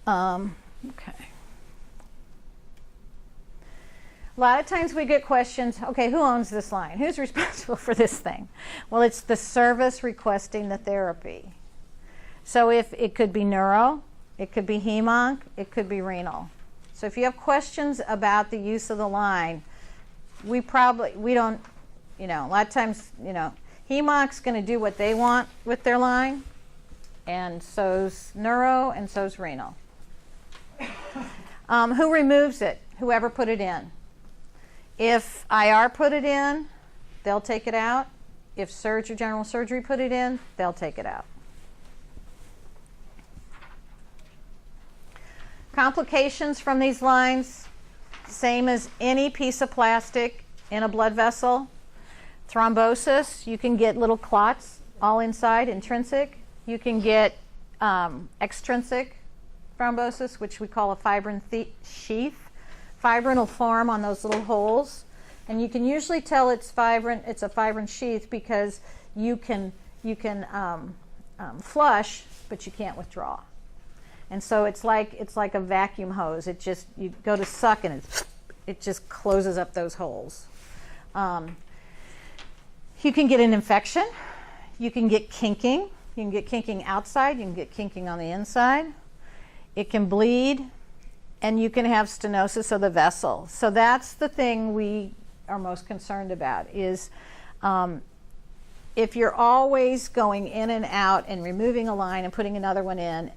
Okay. A lot of times we get questions, okay, who owns this line? Who's responsible for this thing? Well, it's the service requesting the therapy. So if it could be neuro, it could be hem-onc, it could be renal. So if you have questions about the use of the line, we don't, a lot of times, hem-onc's going to do what they want with their line, and so's neuro, and so's renal. Who removes it? Whoever put it in. If IR put it in, they'll take it out. If surge or general surgery put it in, they'll take it out. Complications from these lines, same as any piece of plastic in a blood vessel. Thrombosis, you can get little clots all inside, intrinsic. You can get extrinsic thrombosis, which we call a fibrin sheath. Fibrin will form on those little holes, and you can usually tell it's a fibrin sheath because you can flush, but you can't withdraw. And so it's like a vacuum hose. You go to suck and it just closes up those holes. You can get an infection. You can get kinking. You can get kinking outside. You can get kinking on the inside. It can bleed, and you can have stenosis of the vessel. So that's the thing we are most concerned about is if you're always going in and out and removing a line and putting another one in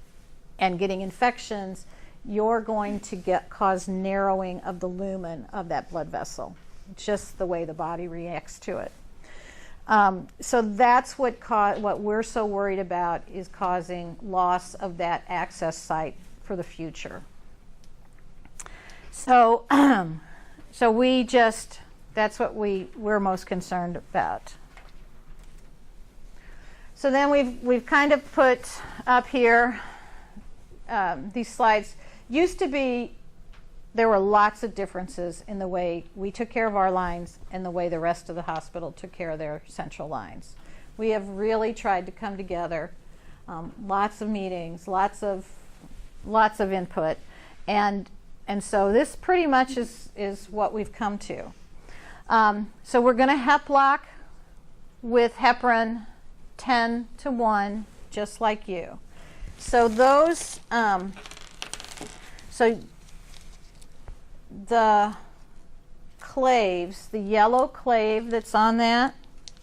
and getting infections, you're going to cause narrowing of the lumen of that blood vessel. Just the way the body reacts to it. So that's what we're so worried about is causing loss of that access site for the future. So, that's what we're most concerned about. So then we've kind of put up here these slides. Used to be, there were lots of differences in the way we took care of our lines and the way the rest of the hospital took care of their central lines. We have really tried to come together, lots of meetings, lots of input, and so this pretty much is what we've come to. So we're going to hep lock with heparin 10-1, just like you. So those, so the claves, the yellow clave that's on that,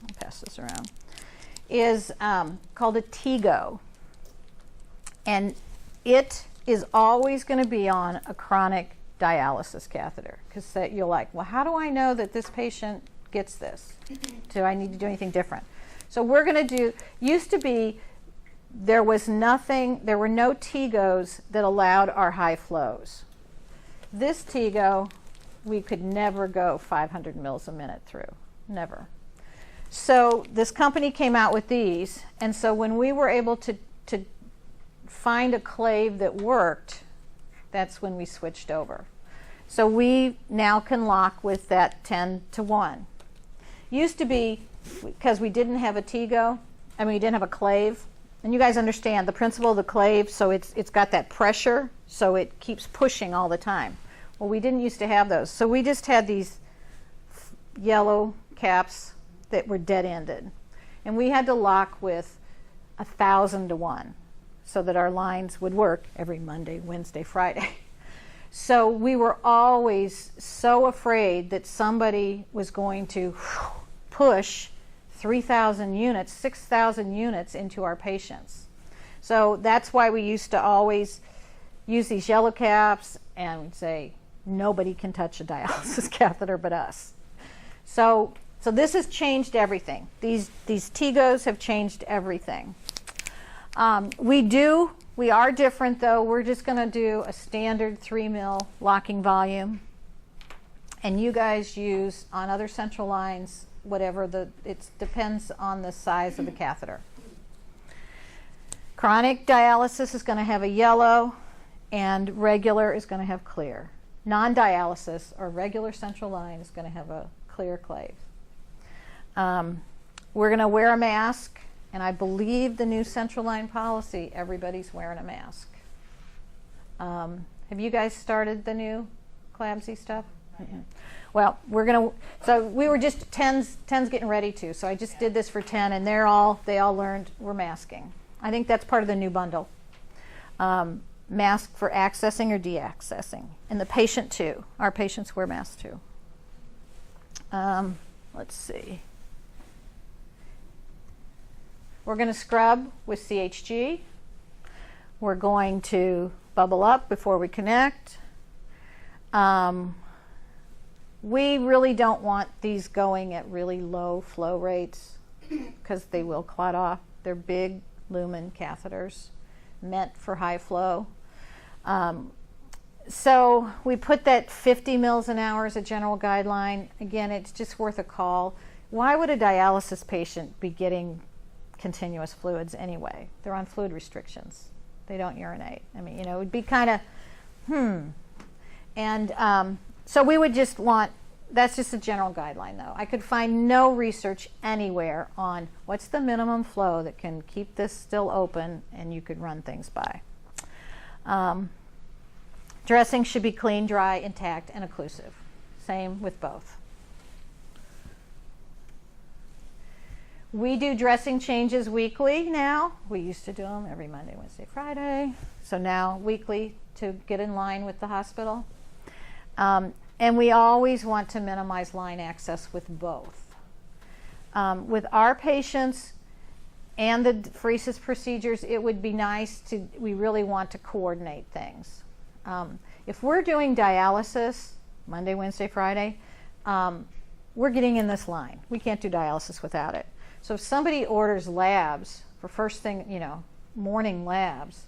I'll pass this around, is called a Tego. And it is always going to be on a chronic dialysis catheter, because you're like, well, how do I know that this patient gets this? Do I need to do anything different? So we're going to do, used to be, there were no Tegos that allowed our high flows. This Tego, we could never go 500 mils a minute through, never. So this company came out with these, and so when we were able to find a clave that worked, that's when we switched over. So we now can lock with that 10-1. Used to be, because we didn't have a Tego, we didn't have a clave, and you guys understand the principle of the clave, so it's got that pressure, so it keeps pushing all the time. Well, we didn't used to have those, so we just had these yellow caps that were dead-ended, and we had to lock with 1,000-1 so that our lines would work every Monday, Wednesday, Friday. So we were always so afraid that somebody was going to push 3,000 units, 6,000 units into our patients. So that's why we used to always use these yellow caps and we'd say, nobody can touch a dialysis catheter but us. So this has changed everything. These Tegos have changed everything. We are different though. We're just going to do a standard 3 mil locking volume. And you guys use on other central lines, whatever it depends on the size of the catheter. Chronic dialysis is going to have a yellow and regular is going to have clear. Non-dialysis or regular central line is going to have a clear clave. We're going to wear a mask, and I believe the new central line policy, everybody's wearing a mask. Have you guys started the new CLABSI stuff? Mm-hmm. Well, so we were just 10's getting ready to, so I just did this for 10, and they all learned we're masking. I think that's part of the new bundle. Mask for accessing or deaccessing. And the patient too. Our patients wear masks too. Let's see. We're going to scrub with CHG. We're going to bubble up before we connect. We really don't want these going at really low flow rates because they will clot off. They're big lumen catheters meant for high flow. So we put that 50 mils an hour as a general guideline. Again, it's just worth a call. Why would a dialysis patient be getting continuous fluids anyway? They're on fluid restrictions. They don't urinate. It would be kind of, And so we would just want, that's just a general guideline though. I could find no research anywhere on what's the minimum flow that can keep this still open and you could run things by. Dressing should be clean, dry, intact, and occlusive. Same with both. We do dressing changes weekly now. We used to do them every Monday, Wednesday, Friday. So now weekly to get in line with the hospital. And we always want to minimize line access with both. With our patients and the pheresis procedures, it would be nice to, we really want to coordinate things. If we're doing dialysis Monday, Wednesday, Friday, we're getting in this line. We can't do dialysis without it. So if somebody orders labs for first thing, you know, morning labs,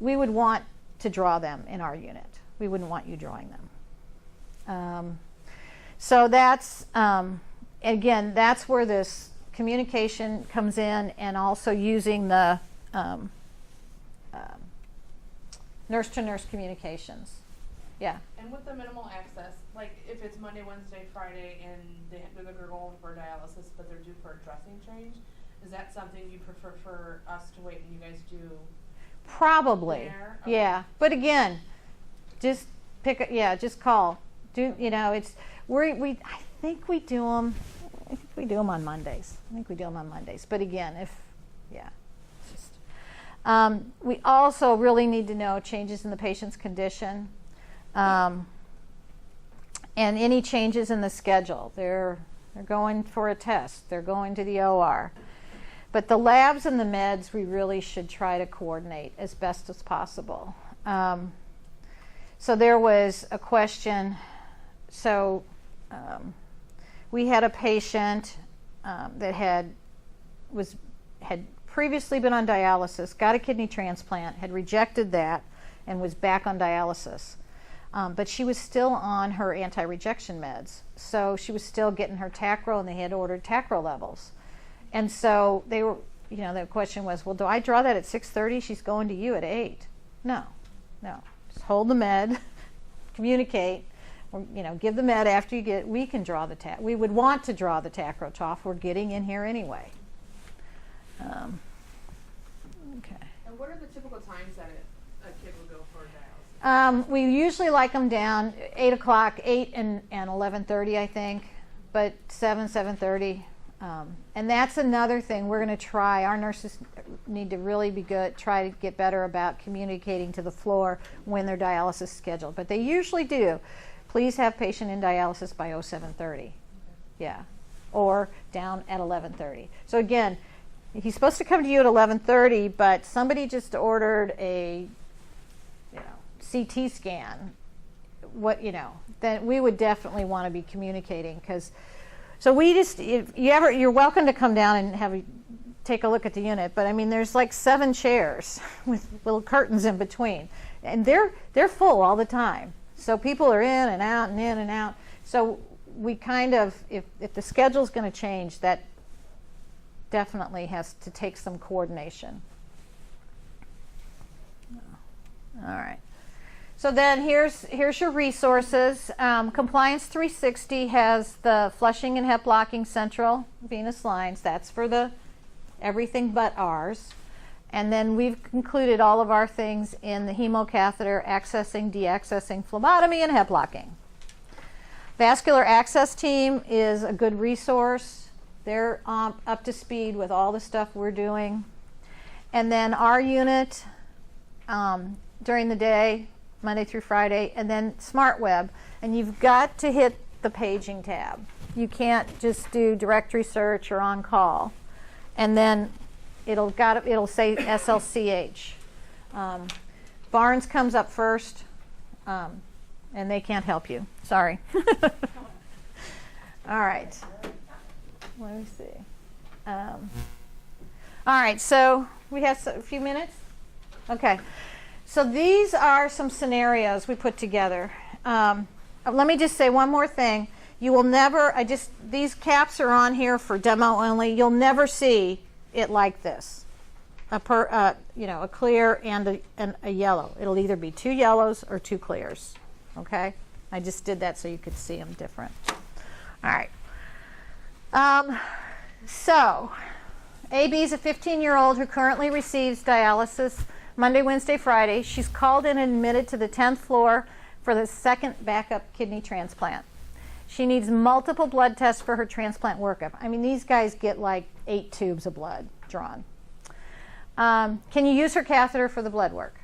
we would want to draw them in our unit. We wouldn't want you drawing them. So that's, again, that's where this communication comes in, and also using the nurse-to-nurse communications. Yeah. And with the minimal access, like if it's Monday, Wednesday, Friday, and they're going for dialysis, but they're due for a dressing change, is that something you prefer for us to wait and you guys do? Probably. There? Yeah. But again, just just call. I think we do them. I think we do them on Mondays. But again, it's just. We also really need to know changes in the patient's condition, and any changes in the schedule. They're going for a test. They're going to the OR. But the labs and the meds, we really should try to coordinate as best as possible. So there was a question. So we had a patient that had previously been on dialysis, got a kidney transplant, had rejected that, and was back on dialysis. But she was still on her anti-rejection meds. So she was still getting her Tacro, and they had ordered Tacro levels. And so they were, the question was, well, do I draw that at 6:30? She's going to you at 8. No. Just hold the med, communicate, or, give the med after you get, we can draw the we would want to draw the Tacrotop. We're getting in here anyway. Okay. And what are the typical times that a kid would go for dialysis? We usually like them down 8 o'clock, 8 and 11:30, I think, but 7:30. And that's another thing we're going to try. Our nurses need to really be good, try to get better about communicating to the floor when their dialysis is scheduled. But they usually do. Please have patient in dialysis by 07:30. Yeah. Or down at 11:30. So again, he's supposed to come to you at 11:30, but somebody just ordered a CT scan. Then we would definitely want to be communicating, because so we just, you're welcome to come down and take a look at the unit. But I mean, there's like 7 chairs with little curtains in between, and they're full all the time. So people are in and out and in and out. So we kind of, if the schedule's going to change, that definitely has to take some coordination. All right. So then here's your resources. Compliance 360 has the flushing and hep blocking central venous lines. That's for the everything but ours. And then we've included all of our things in the hemocatheter, accessing, deaccessing, phlebotomy, and hep blocking. Vascular access team is a good resource. They're up to speed with all the stuff we're doing. And then our unit during the day, Monday through Friday, and then SmartWeb. And you've got to hit the paging tab. You can't just do directory search or on call. And then it'll say SLCH. Barnes comes up first, and they can't help you. Sorry. All right. Let me see. All right, so we have a few minutes? Okay. So these are some scenarios we put together. Let me just say one more thing. You will never, these caps are on here for demo only. You'll never see it like this. A clear and a yellow. It'll either be 2 yellows or 2 clears. Okay? I just did that so you could see them different. All right. So, AB is a 15-year-old who currently receives dialysis Monday, Wednesday, Friday. She's called in and admitted to the 10th floor for the second backup kidney transplant. She needs multiple blood tests for her transplant workup. I mean, these guys get like 8 tubes of blood drawn. Can you use her catheter for the blood work?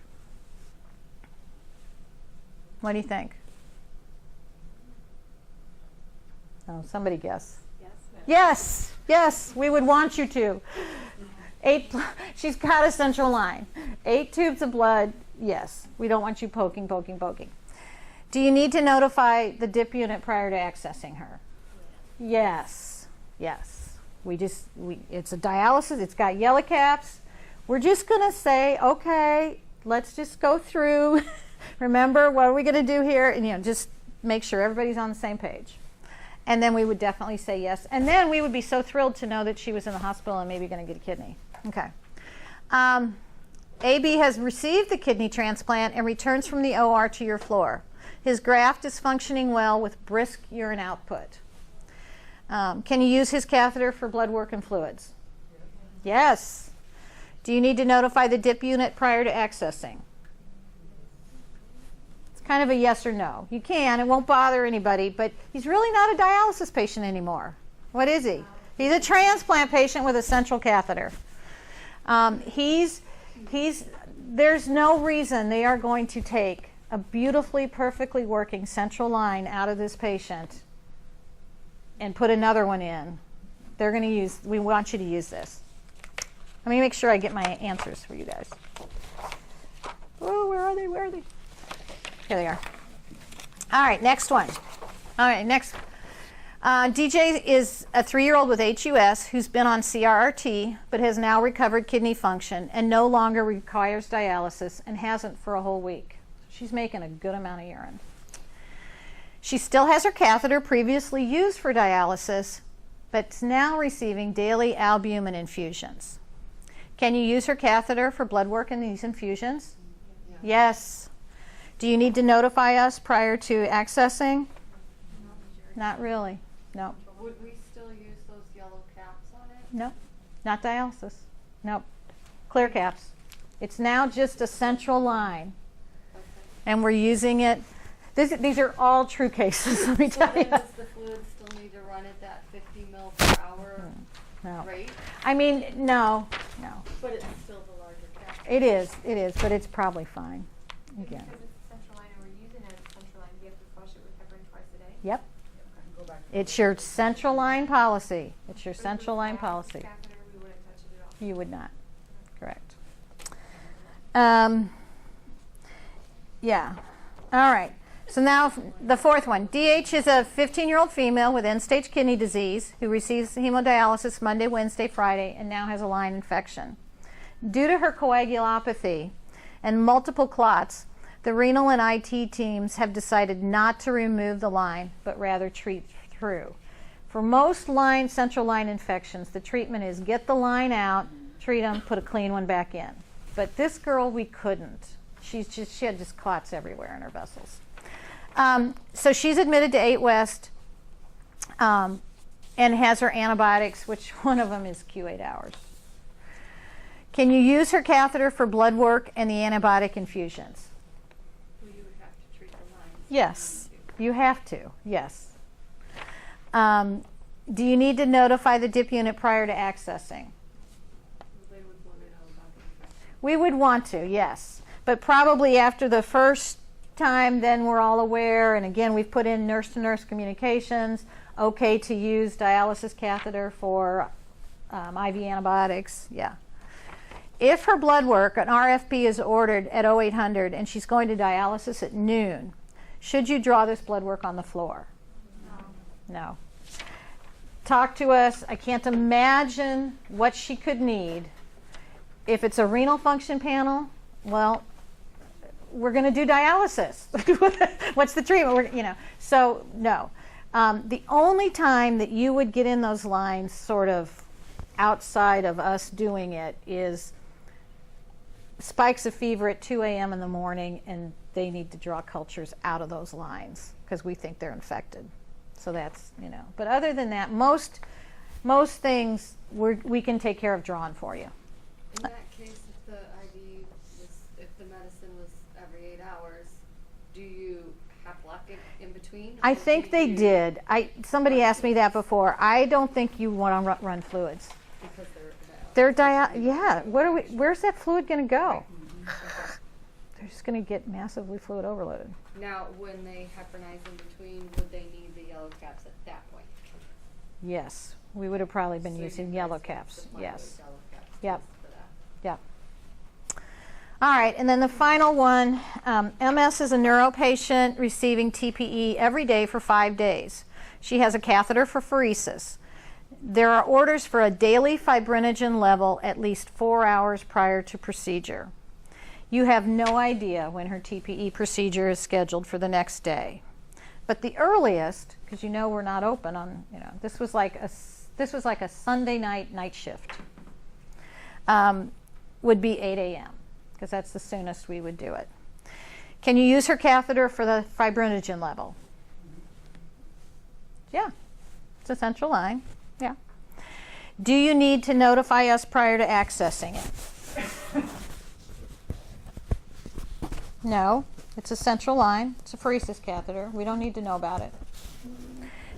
What do you think? Oh, somebody guess. Yes, yes, we would want you to. She's got a central line. 8 tubes of blood, yes. We don't want you poking. Do you need to notify the DIP unit prior to accessing her? Yes, yes. It's a dialysis, it's got yellow caps. We're just gonna say, okay, let's just go through. Remember, what are we gonna do here? And just make sure everybody's on the same page. And then we would definitely say yes. And then we would be so thrilled to know that she was in the hospital and maybe going to get a kidney. Okay. AB has received the kidney transplant and returns from the OR to your floor. His graft is functioning well with brisk urine output. Can you use his catheter for blood work and fluids? Yes. Do you need to notify the DIP unit prior to accessing? Kind of a yes or no. You can, it won't bother anybody, but he's really not a dialysis patient anymore. What is he? He's a transplant patient with a central catheter. There's no reason they are going to take a beautifully, perfectly working central line out of this patient and put another one in. We want you to use this. Let me make sure I get my answers for you guys. Oh, where are they? Here they are. All right, next one. All right, next. DJ is a 3-year-old with HUS who's been on CRRT but has now recovered kidney function and no longer requires dialysis and hasn't for a whole week. She's making a good amount of urine. She still has her catheter previously used for dialysis but's now receiving daily albumin infusions. Can you use her catheter for blood work in these infusions? Yes. Do you need to notify us prior to accessing? Not really. No. Would we still use those yellow caps on it? No. Not dialysis. Nope. Clear caps. It's now just a central line. Okay. And we're using it. These are all true cases, let me So tell then you. does the fluid still need to run at that 50 mil per hour No. rate? I mean, no. But it's still the larger cap. It is, but it's probably fine. Again. Because it's a central line and we're using it as a central line, do you have to flush it with heparin twice a day? Yep. Go back. It's your central line policy. It's your But if it central was line dialysis policy. catheter, we wouldn't touch it at all. You would not. Correct. Yeah. All right. So now the fourth one. DH is a 15-year-old female with end-stage kidney disease who receives hemodialysis Monday, Wednesday, Friday, and now has a line infection. Due to her coagulopathy and multiple clots, the renal and IT teams have decided not to remove the line, but rather treat through. For most central line infections, the treatment is get the line out, treat them, put a clean one back in. But this girl, we couldn't. She had just clots everywhere in her vessels. So she's admitted to 8 West and has her antibiotics, which one of them is Q8 hours. Can you use her catheter for blood work and the antibiotic infusions? Well, you would have to treat the lines. Yes, you have to, yes. Do you need to notify the DIP unit prior to accessing? They would want to know about the infection. We would want to, yes. But probably after the first time, then we're all aware, and again, we've put in nurse-to-nurse communications, okay to use dialysis catheter for IV antibiotics, yeah. If her blood work, an RFP is ordered at 0800 and she's going to dialysis at noon, should you draw this blood work on the floor? No. Talk to us. I can't imagine what she could need. If it's a renal function panel, well, we're going to do dialysis. What's the treatment? So no. The only time that you would get in those lines sort of outside of us doing it is spikes of fever at 2 a.m. in the morning, and they need to draw cultures out of those lines because we think they're infected. So that's, But other than that, most things we can take care of drawing for you. In that case, if the medicine was every 8 hours, do you prophylactic in between? I Or do think they you- did. Somebody asked me that before. I don't think you want to run fluids. Because they're Yeah. Where's that fluid going to go? They're just going to get massively fluid overloaded. Now, when they heparinize in between, would they need the yellow caps at that point? Yes, we would have probably been So you using guys yellow would caps. supply Yes. those yellow caps Yep. just for that. Yep. All right, and then the final one, MS is a neuro patient receiving TPE every day for 5 days. She has a catheter for pheresis. There are orders for a daily fibrinogen level at least 4 hours prior to procedure. You have no idea when her TPE procedure is scheduled for the next day. But the earliest, because we're not open on, this was like a Sunday night shift, would be 8 a.m. because that's the soonest we would do it. Can you use her catheter for the fibrinogen level? Yeah, it's a central line. Yeah. Do you need to notify us prior to accessing it? No, it's a central line. It's a pheresis catheter. We don't need to know about it.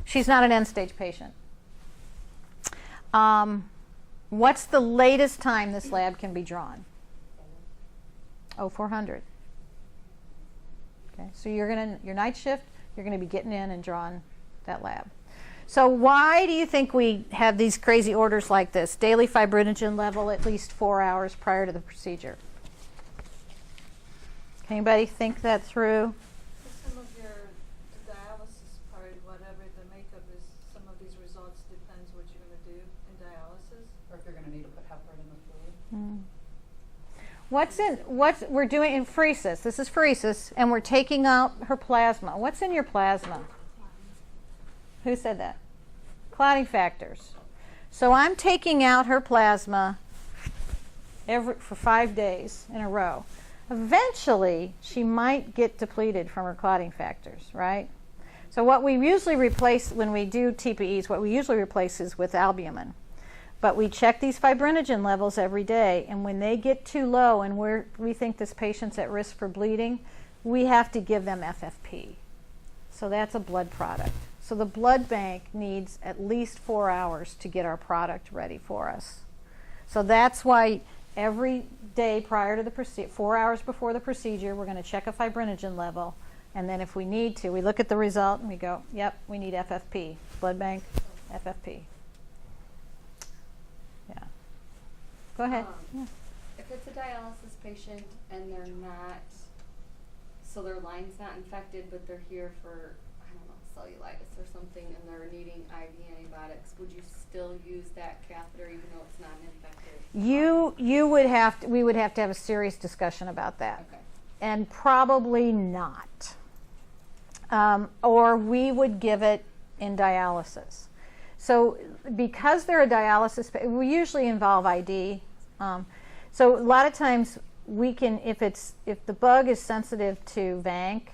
She's not an end-stage patient. What's the latest time this lab can be drawn? 0400. Okay, so your night shift, you're going to be getting in and drawing that lab. So why do you think we have these crazy orders like this? Daily fibrinogen level at least 4 hours prior to the procedure. Can anybody think that through? Some of your dialysis part, whatever the makeup is, some of these results depends what you're going to do in dialysis. Or if you're gonna need to put heparin in the fluid. What we're doing in pheresis, this is pheresis, and we're taking out her plasma. What's in your plasma? Who said that? Clotting factors. So I'm taking out her plasma for 5 days in a row. Eventually, she might get depleted from her clotting factors, right? So what we usually replace when we do TPEs, what we usually replace is with albumin. But we check these fibrinogen levels every day, and when they get too low and we think this patient's at risk for bleeding, we have to give them FFP. So that's a blood product. So the blood bank needs at least 4 hours to get our product ready for us. So that's why every day prior to the procedure, 4 hours before the procedure, we're going to check a fibrinogen level. And then if we need to, we look at the result and we go, yep, we need FFP. Blood bank, FFP. Yeah. Go ahead. Yeah. If it's a dialysis patient and they're not, so their line's not infected, but they're here for, I don't know, cellulitis or something, and they're needing IV antibiotics, would you still use that catheter even though it's not infected? We would have to have a serious discussion about that. Okay. And probably not. Or we would give it in dialysis. So because they're a dialysis, we usually involve ID. So a lot of times we can, if the bug is sensitive to Vanc,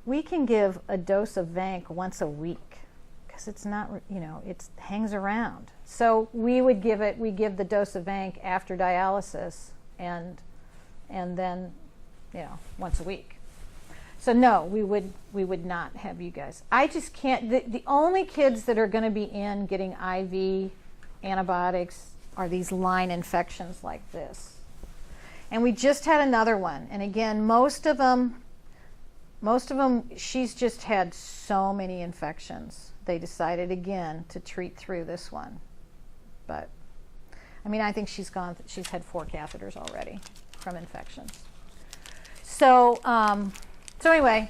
we can give a dose of Vanc once a week because it's not, it hangs around. So we give the dose of Vanc after dialysis and then, once a week. So no, we would not have you guys. I just can't. The only kids that are going to be in getting IV antibiotics are these line infections like this. And we just had another one. And again, most of them, she's just had so many infections. They decided again to treat through this one. But I think she's had 4 catheters already from infections. So anyway,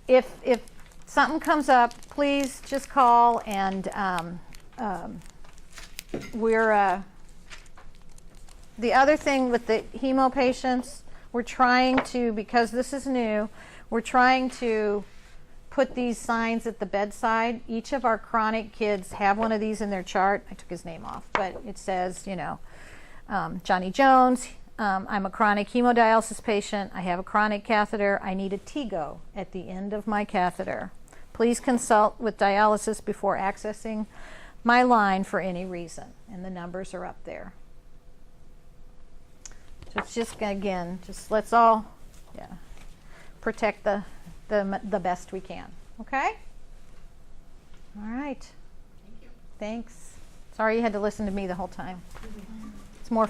if something comes up, please just call, and we're the other thing with the hemo patients, we're trying to, because this is new, we're trying to put these signs at the bedside. Each of our chronic kids have one of these in their chart. I took his name off, but it says, Johnny Jones, I'm a chronic hemodialysis patient. I have a chronic catheter. I need a TIGO at the end of my catheter. Please consult with dialysis before accessing my line for any reason. And the numbers are up there. So it's just, again, let's all, protect the best we can. Okay? All right. Thank you. Thanks. Sorry you had to listen to me the whole time. It's more